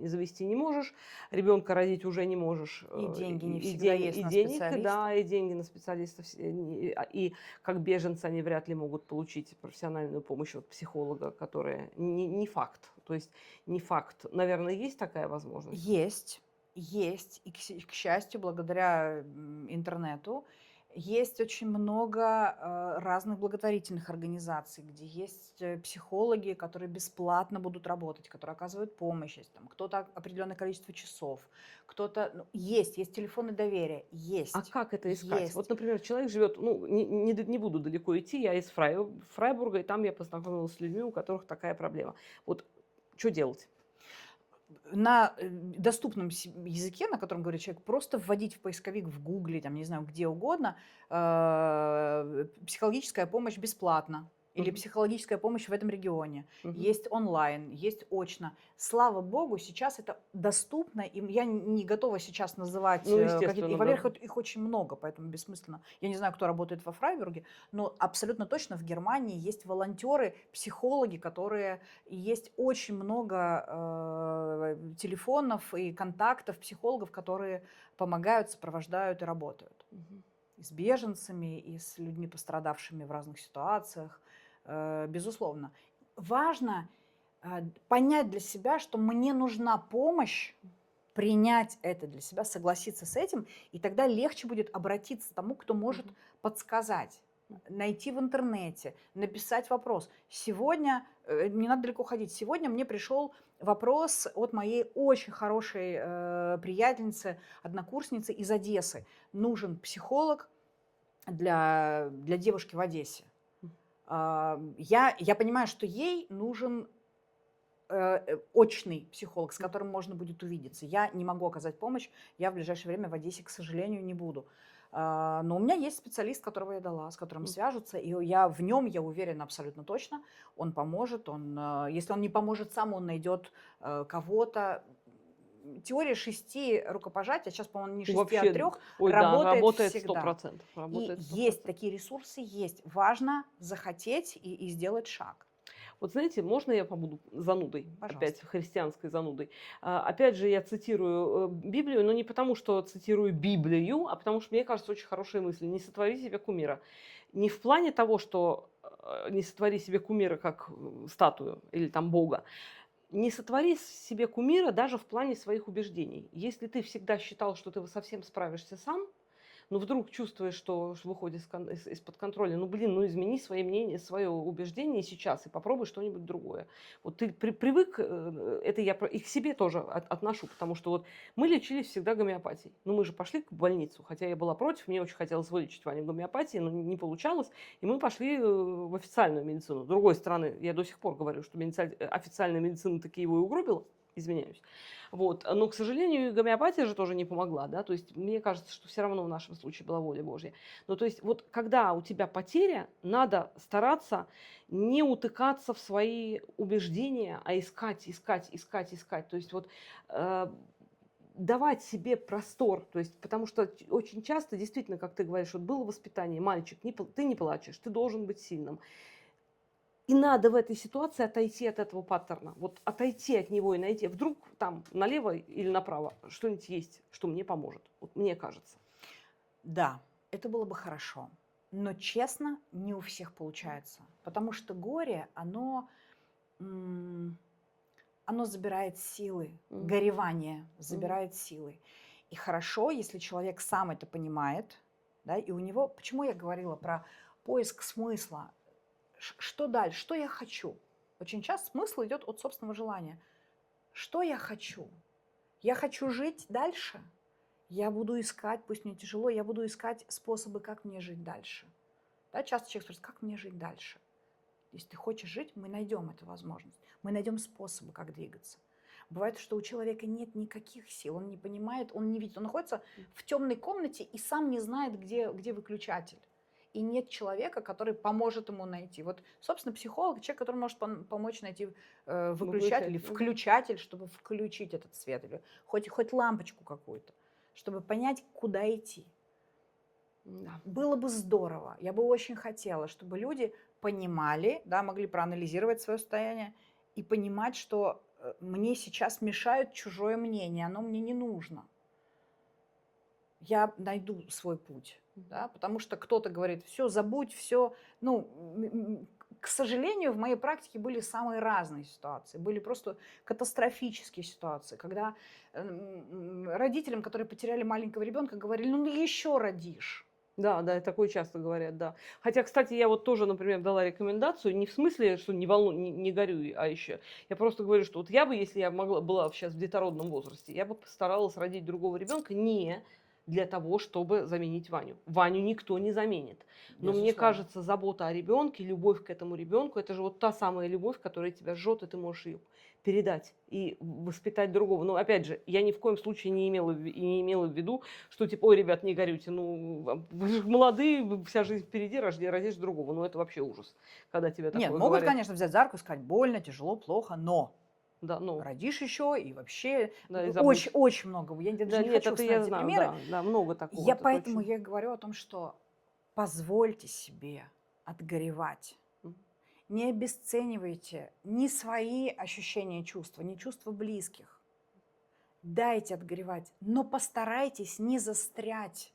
завести не можешь, ребенка родить уже не можешь. и деньги не И, всегда день, есть и на денег, специалистов. да, и деньги на специалистов. И как беженцы они вряд ли могут получить профессиональную помощь от психолога, которая не факт. То есть не факт. Наверное, есть такая возможность? Есть. И, к счастью, благодаря интернету, есть очень много разных благотворительных организаций, где есть психологи, которые бесплатно будут работать, которые оказывают помощь. Есть там кто-то определенное количество часов, кто-то... ну, есть телефоны доверия, А есть, как это искать? Вот, есть. например, человек живет, ну, не буду далеко идти, я из Фрайбурга, и там я познакомилась с людьми, у которых такая проблема. Вот что делать? На доступном языке, на котором говорит человек, просто вводить в поисковик в Гугле, там, не знаю, где угодно, психологическая помощь бесплатно или Мгм, психологическая помощь в этом регионе. мгм. Есть онлайн, есть очно. Слава богу, сейчас это доступно, и я не готова сейчас называть Ну, какие-то... И, естественно, да. во-первых, их очень много, поэтому бессмысленно. Я не знаю, кто работает во Фрайбурге, но абсолютно точно в Германии есть волонтеры, психологи, которые... И есть очень много телефонов и контактов психологов, которые помогают, сопровождают и работают Мгм. и с беженцами, и с людьми, пострадавшими в разных ситуациях, безусловно. Важно понять для себя, что мне нужна помощь, принять это для себя, согласиться с этим, и тогда легче будет обратиться к тому, кто может Мгм. подсказать, найти в интернете, написать вопрос. Сегодня, не надо далеко ходить, сегодня мне пришел вопрос от моей очень хорошей приятельницы, однокурсницы из Одессы. Нужен психолог для девушки в Одессе. М. Я понимаю, что ей нужен очный психолог, с которым можно будет увидеться. Я не могу оказать помощь, я в ближайшее время в Одессе, к сожалению, не буду. Но у меня есть специалист, которого я дала, с которым М. свяжутся, и я в нем, я уверена абсолютно точно, он поможет, если он не поможет сам, он найдет кого-то. Теория 6 рукопожатий, а сейчас, по-моему, не 6, а Вообще, 3, ой, да, работает работает всегда. 100%. И Работает есть 100%. такие ресурсы, есть. Важно захотеть и сделать шаг. Вот знаете, можно я побуду занудой, опять Пожалуйста. христианской занудой? Опять же, я цитирую Библию, но не потому, что цитирую Библию, а потому что мне кажется очень хорошая мысль. Не сотвори себе кумира. Не в плане того, что не сотвори себе кумира как статую или там Бога. Не сотвори себе кумира даже в плане своих убеждений. Если ты всегда считал, что ты совсем справишься сам, но вдруг чувствуешь, что выходит из-под контроля, ну, блин, ну, измени свое мнение, свое убеждение сейчас и попробуй что-нибудь другое. Вот ты привык, это я и к себе тоже отношу, потому что вот мы лечились всегда гомеопатией. Ну, мы же пошли в больницу, хотя я была против, мне очень хотелось вылечить Ваню гомеопатией, но не получалось, и мы пошли в официальную медицину. С другой стороны, я до сих пор говорю, что официальная медицина таки его и угробила, извиняюсь. Вот. Но, к сожалению, и гомеопатия же тоже не помогла, да, то есть мне кажется, что все равно в нашем случае была воля Божья. Ну, то есть вот когда у тебя потеря, надо стараться не утыкаться в свои убеждения, а искать. То есть вот э, давать себе простор, то есть, потому что очень часто, действительно, как ты говоришь, вот было воспитание, мальчик, ты не плачешь, ты должен быть сильным. И надо в этой ситуации отойти от этого паттерна. Вот отойти от него и найти. Вдруг там налево или направо что-нибудь есть, что мне поможет. Вот мне кажется. Да, это было бы хорошо. Но, честно, не у всех получается. Потому что горе, м, оно забирает силы. Мгм. Горевание Мгм. забирает силы. И хорошо, если человек сам это понимает, да, и у него... Почему я говорила про поиск смысла. Что дальше? Что я хочу? Очень часто смысл идет от собственного желания. Что я хочу? Я хочу жить дальше. Я буду искать, пусть мне тяжело, я буду искать способы, как мне жить дальше. Да, часто человек спрашивает, как мне жить дальше? Если ты хочешь жить, мы найдем эту возможность. Мы найдем способы, как двигаться. Бывает, что у человека нет никаких сил, он не понимает, он не видит. Он находится в темной комнате и сам не знает, где выключатель. И нет человека, который поможет ему найти. Вот, собственно, психолог, человек, который может помочь найти выключатель или включатель, чтобы включить этот свет, или хоть лампочку какую-то, чтобы понять, куда идти. Да. Было бы здорово, я бы очень хотела, чтобы люди понимали, да, могли проанализировать свое состояние и понимать, что мне сейчас мешает чужое мнение, оно мне не нужно. Я найду свой путь, да, потому что кто-то говорит, все, забудь, все. Ну, к сожалению, в моей практике были самые разные ситуации, были просто катастрофические ситуации, когда родителям, которые потеряли маленького ребенка, говорили, ну еще родишь. Да, да, такое часто говорят, да. Хотя, кстати, я вот тоже, например, дала рекомендацию, не в смысле, что не горюй, а еще. Я просто говорю, что вот я бы, если я была сейчас в детородном возрасте, я бы постаралась родить другого ребенка не для того, чтобы заменить Ваню. Ваню никто не заменит. Но мне Безусловно. кажется, забота о ребенке, любовь к этому ребенку, это же вот та самая любовь, которая тебя жжет, и ты можешь ее передать и воспитать другого. Но опять же, я ни в коем случае не имела в виду, что типа, ой, ребят, не горюйте, ну, вы же молодые, вся жизнь впереди, родишь другого. Ну, это вообще ужас, когда тебе такое Нет, могут, говорят. конечно, взять за руку и сказать, больно, тяжело, плохо, но Да, ну, родишь еще и вообще да, и забудь. очень много. Я даже Да, не нет, хочу это я вспоминать эти знаю, примеры. да, да, много такого. Я это поэтому точно. я говорю о том, что позвольте себе отгоревать. Мгм. Не обесценивайте ни свои ощущения и чувства, ни чувства близких. Дайте отгоревать, но постарайтесь не застрять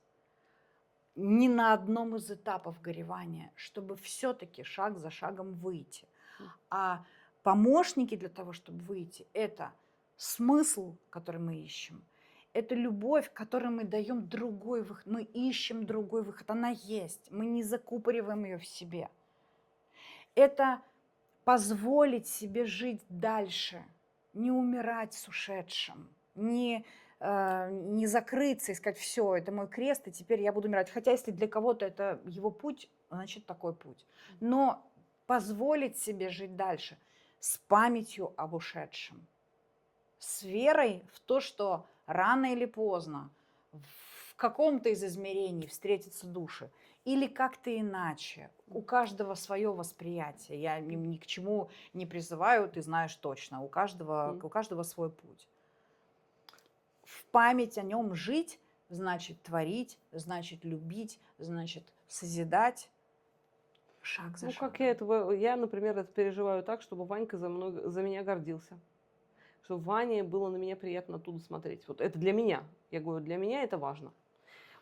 ни на одном из этапов горевания, чтобы все-таки шаг за шагом выйти. А помощники для того, чтобы выйти, это смысл, который мы ищем, это любовь, которой мы даем другой выход, мы ищем другой выход, она есть, мы не закупориваем ее в себе. Это позволить себе жить дальше, не умирать с ушедшим, не закрыться и сказать, все, это мой крест, и теперь я буду умирать. Хотя если для кого-то это его путь, значит такой путь. Но позволить себе жить дальше с памятью об ушедшем, с верой в то, что рано или поздно в каком-то из измерений встретятся души. Или как-то иначе. У каждого свое восприятие. Я ни к чему не призываю, ты знаешь точно. У каждого свой путь. В память о нем жить значит творить, значит любить, значит созидать. Шаг за Ну, шагом. как я, например, это переживаю так, чтобы Ванька за меня гордился. Чтобы Ване было на меня приятно оттуда смотреть. Вот это для меня. Я говорю, для меня это важно.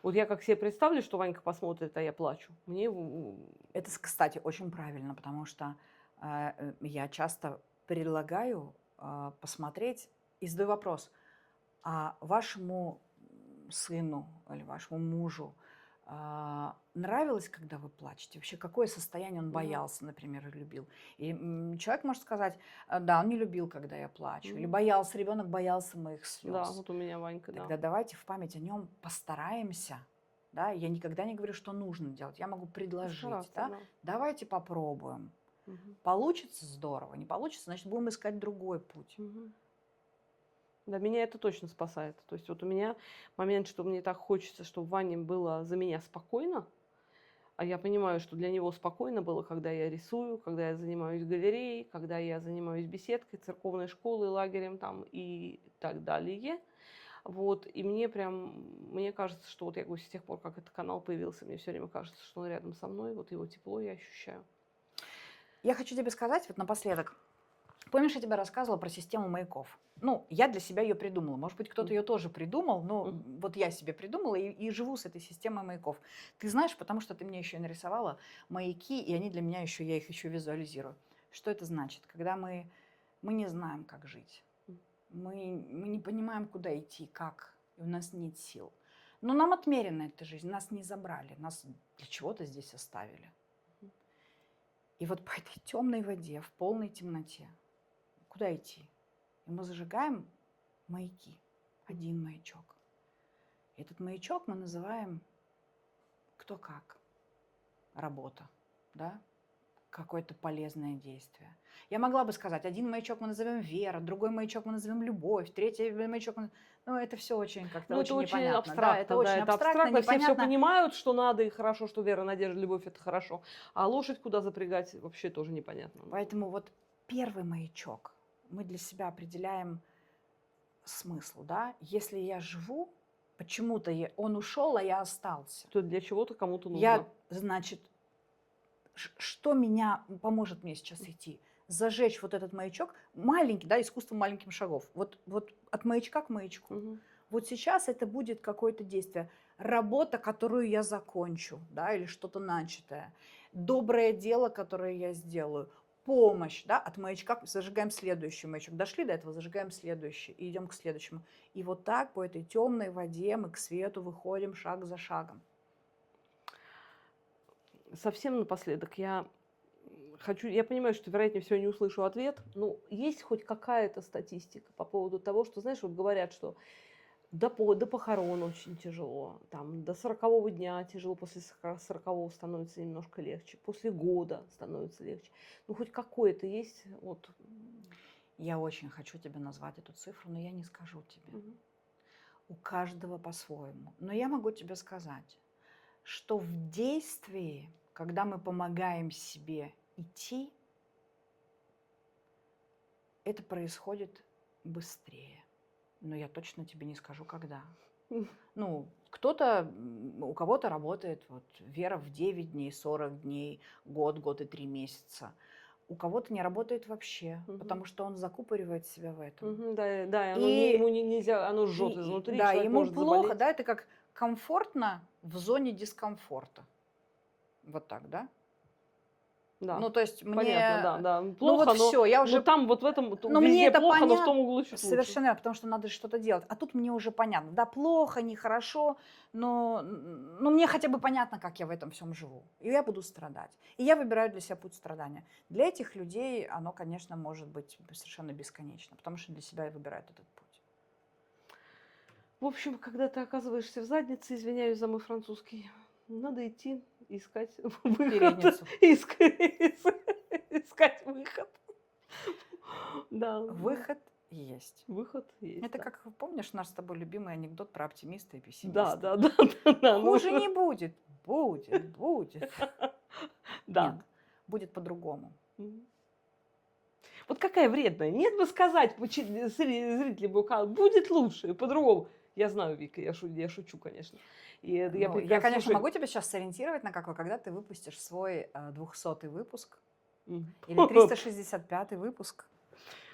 Вот я как себе представлю, что Ванька посмотрит, а я плачу. Мне Это, кстати, очень правильно, потому что я часто предлагаю посмотреть и задаю вопрос, а вашему сыну или вашему мужу нравилось, когда вы плачете? Вообще, какое состояние он боялся, например, и любил? И человек может сказать, да, он не любил, когда я плачу. Или боялся, ребенок боялся моих слез. Да, вот у меня Ванька, да. Тогда давайте в память о нем постараемся. Да? Я никогда не говорю, что нужно делать. Я могу предложить. Постараться, Да? да. Давайте попробуем. Мгм. Получится здорово, не получится, значит, будем искать другой путь. Мгм. Да, меня это точно спасает. То есть вот у меня момент, что мне так хочется, чтобы Ване было за меня спокойно, а я понимаю, что для него спокойно было, когда я рисую, когда я занимаюсь галереей, когда я занимаюсь беседкой, церковной школой, лагерем там и так далее. Вот, и мне кажется, что вот я говорю, с тех пор, как этот канал появился, мне все время кажется, что он рядом со мной, вот его тепло я ощущаю. Я хочу тебе сказать вот напоследок. Помнишь, я тебе рассказывала про систему маяков? Ну, я для себя ее придумала. Может быть, кто-то ее тоже придумал, но вот я себе придумала и живу с этой системой маяков. Ты знаешь, потому что ты мне еще нарисовала маяки, и они для меня еще, я их еще визуализирую. Что это значит? Когда мы не знаем, как жить. Мы не понимаем, куда идти, как, и у нас нет сил. Но нам отмерена эта жизнь, нас не забрали, нас для чего-то здесь оставили. И вот по этой темной воде, в полной темноте, куда идти? И мы зажигаем маяки. Один маячок. Этот маячок мы называем кто как. Работа, да? Какое-то полезное действие. Я могла бы сказать, один маячок мы назовем вера, другой маячок мы назовем любовь, третий маячок мы... Ну, это все очень как-то Ну, это очень очень непонятно. Да, это абстрактно, да, очень это абстрактно, абстрактно. Все непонятно. понимают, что надо, и хорошо, что вера, надежда, любовь – это хорошо. А лошадь куда запрягать, вообще тоже непонятно. Поэтому вот первый маячок мы для себя определяем смысл, да? Если я живу, почему-то он ушел, а я остался. То для чего-то кому-то нужно. Я, значит, что меня поможет мне сейчас идти? Зажечь вот этот маячок, маленький, да, искусство маленьких шагов. Вот от маячка к маячку. Мгм. Вот сейчас это будет какое-то действие. Работа, которую я закончу, да, или что-то начатое. Доброе дело, которое я сделаю. Помощь, да, от маячка зажигаем следующий маячок. Дошли до этого, зажигаем следующий и идем к следующему. И вот так по этой темной воде мы к свету выходим шаг за шагом. Совсем напоследок я я понимаю, что, вероятнее всего, не услышу ответ, но есть хоть какая-то статистика по поводу того, что, знаешь, вот говорят, что до похорон очень тяжело, там, до 40-го дня тяжело, после 40-го становится немножко легче, после года становится легче. Ну, хоть какое-то есть, вот. Я очень хочу тебе назвать эту цифру, но я не скажу тебе. Мгм. У каждого по-своему. Но я могу тебе сказать, что в действии, когда мы помогаем себе идти, это происходит быстрее. Но я точно тебе не скажу, когда. Ну, у кого-то работает вот вера в 9 дней, 40 дней, год и 3 месяца. У кого-то не работает вообще, Мгм. потому что он закупоривает себя в этом. Мгм, да, да, И- ему нельзя, оно жжет И- изнутри, да, человек ему может плохо, заболеть. да, это как комфортно в зоне дискомфорта. Вот так, да? Да. Ну, то есть Понятно, да, мне... да. Ну Плохо, вот все, я но уже... там вот в этом Ну, мне везде это плохо, но в том понятно. углу чуть лучше. Совершенно верно, потому что надо что-то делать. А тут мне уже понятно. Да, плохо, нехорошо, но мне хотя бы понятно, как я в этом всем живу. И я буду страдать. И я выбираю для себя путь страдания. Для этих людей оно, конечно, может быть совершенно бесконечно, потому что для себя выбирают этот путь. В общем, когда ты оказываешься в заднице, извиняюсь за мой французский, надо идти искать выход. Передницу. Искать выход. Да. Выход есть. Выход есть. Это да. как, помнишь, наш с тобой любимый анекдот про оптимиста и Да, пессимиста? да, да, да, да. Хуже не будет. Будет. Да. Нет, будет по-другому. Мгм. Вот какая вредная. Нет бы сказать, зрители бы сказали, будет лучше, по-другому. Я знаю, Вика, я шучу, конечно. И я Ну, я, прекрасно конечно, слушаю. могу тебя сейчас сориентировать на какой, когда ты выпустишь свой 200-й выпуск Мгм. или 365-й выпуск.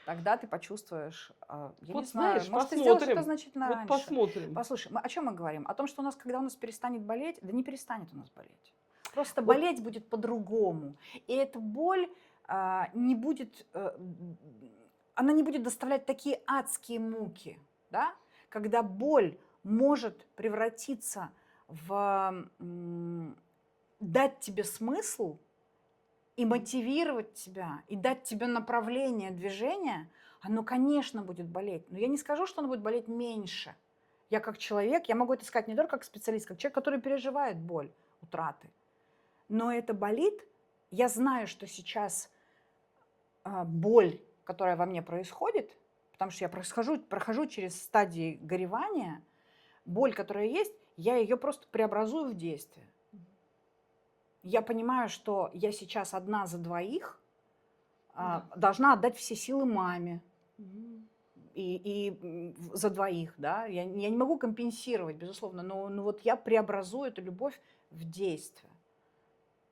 Тогда ты почувствуешь, я не Вот знаю, знаешь, может, ты сделаешь это посмотрим. значительно Вот раньше. посмотрим. Послушай, о чем мы говорим? О том, что когда у нас перестанет болеть, да не перестанет у нас болеть. Просто Вот. болеть будет по-другому. И эта боль не будет, она не будет доставлять такие адские муки, да? Когда боль может превратиться в дать тебе смысл и мотивировать тебя, и дать тебе направление движения, оно, конечно, будет болеть. Но я не скажу, что оно будет болеть меньше. Я как человек, я могу это сказать не только как специалист, как человек, который переживает боль утраты. Но это болит. Я знаю, что сейчас боль, которая во мне происходит, потому что я прохожу через стадии горевания, боль, которая есть, я ее просто преобразую в действие. Я понимаю, что я сейчас одна за двоих должна отдать все силы маме. И за двоих, да, я не могу компенсировать, безусловно, но вот я преобразую эту любовь в действие.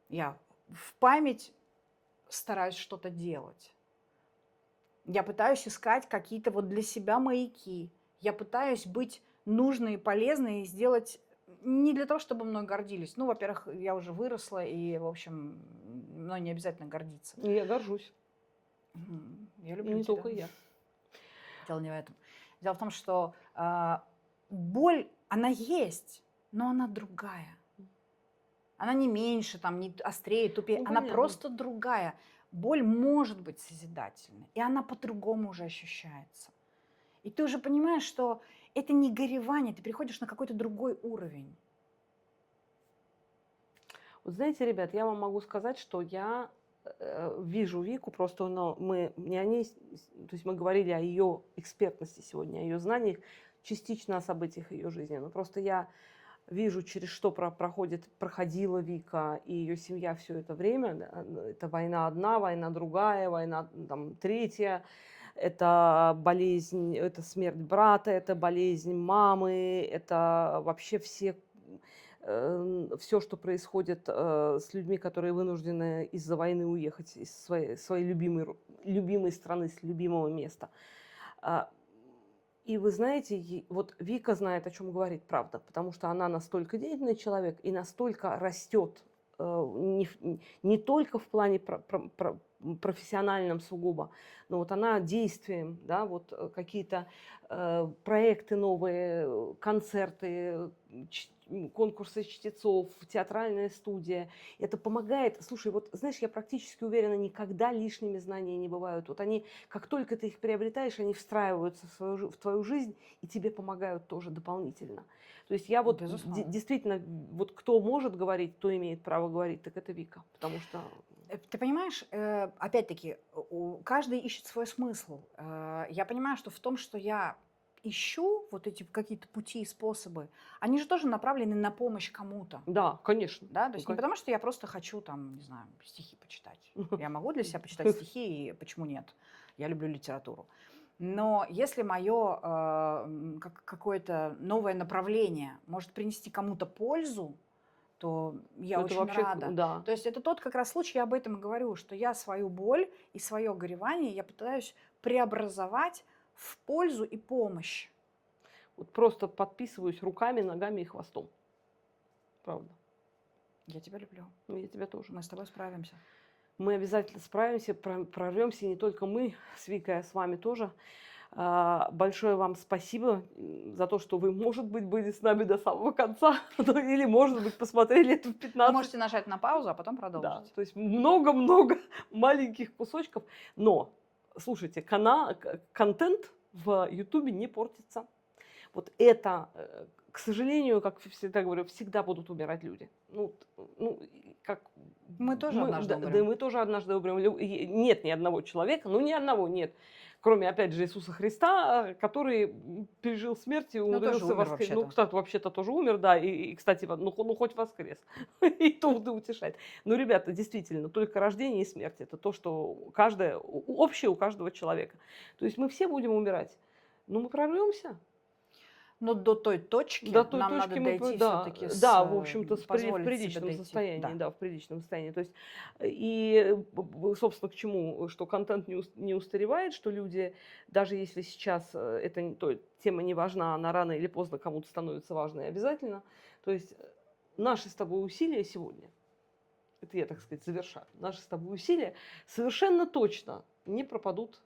Я в память стараюсь что-то делать. Я пытаюсь искать какие-то вот для себя маяки. Я пытаюсь быть нужной и полезной и сделать не для того, чтобы мной гордились. Ну, во-первых, я уже выросла, и, в общем, мной не обязательно гордиться. Я горжусь. Я И люблю не тебя. только я. Дело не в этом. Дело в том, что боль, она есть, но она другая. Она не меньше, там, не острее, тупее. Ну, Она понятно. просто другая. Боль может быть созидательной, и она по-другому уже ощущается. И ты уже понимаешь, что это не горевание, ты переходишь на какой-то другой уровень. Вот знаете, ребят, я вам могу сказать, что я вижу Вику, просто мы не о ней, то есть мы говорили о ее экспертности сегодня, о ее знаниях, частично о событиях ее жизни. Но просто я вижу, через что проходила Вика и ее семья все это время. Это война одна, война другая, война там, третья. Это болезнь, это смерть брата, это болезнь мамы, это вообще все что происходит с людьми, которые вынуждены из-за войны уехать из своей любимой страны, с любимого места. И вы знаете, вот Вика знает, о чем говорит, правда, потому что она настолько деятельный человек и настолько растет не только в плане профессиональном сугубо, но вот она действием, да, вот какие-то проекты новые, концерты, конкурсы чтецов, театральная студия. Это помогает. Слушай, вот знаешь, я практически уверена, никогда лишними знания не бывают. Вот они, как только ты их приобретаешь, они встраиваются в твою жизнь и тебе помогают тоже дополнительно. То есть я вот Безусловно. действительно, вот кто может говорить, кто имеет право говорить, так это Вика. Потому что Ты понимаешь, опять-таки, каждый ищет свой смысл. Я понимаю, что в том, что я ищу вот эти какие-то пути и способы, они же тоже направлены на помощь кому-то. да, конечно. Да? То есть не потому, что я просто хочу там, не знаю, стихи почитать. Я могу для себя почитать стихи, и почему нет? Я люблю литературу. Но если мое какое-то новое направление может принести кому-то пользу, то я Это очень вообще, рада. да. То есть это тот как раз случай, я об этом и говорю, что я свою боль и свое горевание я пытаюсь преобразовать в пользу и помощь. Вот просто подписываюсь руками, ногами и хвостом. Правда. Я тебя люблю. Ну, я тебя тоже. Мы с тобой справимся. Мы обязательно справимся, прорвемся, не только мы с Викой, а с вами тоже. Большое вам спасибо за то, что вы, может быть, были с нами до самого конца, или, может быть, посмотрели это в Вы 15. можете нажать на паузу, а потом Да, продолжить. то есть много-много маленьких кусочков. Но, слушайте, контент в Ютубе не портится. Вот это, к сожалению, как всегда говорю, всегда будут умирать люди. Как Мы тоже однажды да, умрем. мы тоже однажды умрем. Нет ни одного человека, ни одного нет, кроме, опять же, Иисуса Христа, который пережил смерть и умудрился тоже умер воскрес. вообще-то. Кстати, вообще-то тоже умер, да, и кстати, хоть воскрес. И то утешает. Но, ребята, действительно, только рождение и смерть – это то, что общее у каждого человека. То есть мы все будем умирать, но мы прорвемся. Но до той точки До той нам точки надо дойти да, все-таки да, в общем-то, в позволить себе приличном дойти. состоянии, Да. да, в приличном состоянии. То есть, и, собственно, к чему, что контент не устаревает, что люди, даже если сейчас тема не важна, она рано или поздно кому-то становится важной обязательно. То есть наши с тобой усилия сегодня, это я, так сказать, завершаю, наши с тобой усилия совершенно точно не пропадут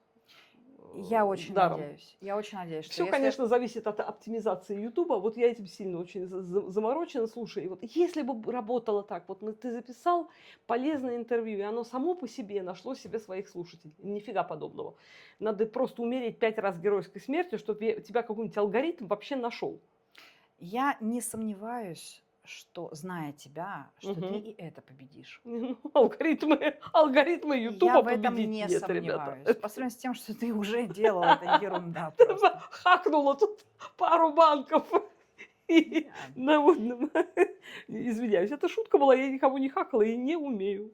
Я очень даром. надеюсь. Я очень надеюсь, что Все, если... конечно, зависит от оптимизации Ютуба. Вот я этим сильно очень заморочена. Слушай, вот если бы работало так, вот ты записал полезное интервью, и оно само по себе нашло себе своих слушателей. Нифига подобного. Надо просто умереть 5 раз геройской смертью, чтобы тебя какой-нибудь алгоритм вообще нашел. Я не сомневаюсь, что, зная тебя, что ты и это победишь. Алгоритмы Ютуба Я в этом победить не нет, сомневаюсь. ребята. По сравнению с тем, что ты уже делал, это ерунда просто. Хакнула тут пару банков. Извиняюсь, это шутка была, я никого не хакала и не умею.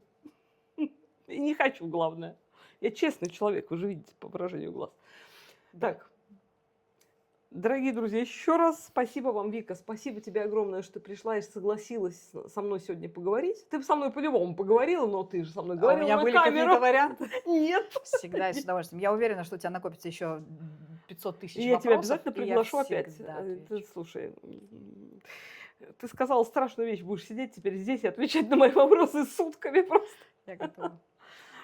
И не хочу, главное. Я честный человек, вы же видите по выражению глаз. Так, дорогие друзья, еще раз спасибо вам, Вика. Спасибо тебе огромное, что ты пришла и согласилась со мной сегодня поговорить. Ты со мной по-любому поговорила, но ты же со мной А у говорила меня на были камеру. какие-то варианты? Нет. Всегда и с удовольствием. Я уверена, что у тебя накопится еще 500 тысяч И я вопросов. тебя обязательно и я приглашу опять. всегда Ты, отвечу. слушай, ты сказала страшную вещь, будешь сидеть теперь здесь и отвечать на мои вопросы сутками просто. Я готова.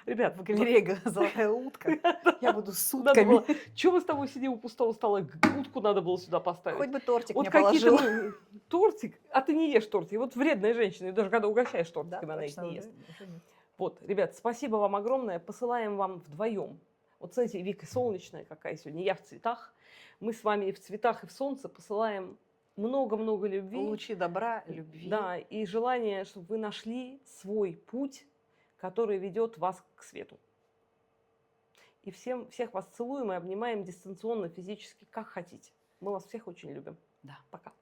Ребят, В галерее «Золотая утка». Я буду с надо было... утками. Чего мы с тобой сидим у пустого стола? Утку надо было сюда поставить. Хоть бы тортик Вот мне какие-то положил. мы... Тортик, а ты не ешь тортик. Вот вредная женщина, и даже когда угощаешь Да, тортиками, она их точно, не ест. уже нет. Вот, ребят, спасибо вам огромное. Посылаем вам вдвоем. Вот смотрите, Вика солнечная какая сегодня. Я в цветах. Мы с вами и в цветах, и в солнце посылаем много-много любви. Лучи добра, любви. Да, и желание, чтобы вы нашли свой путь, который ведет вас к свету. И всех вас целуем и обнимаем дистанционно, физически, как хотите. Мы вас всех очень любим. Да. Пока.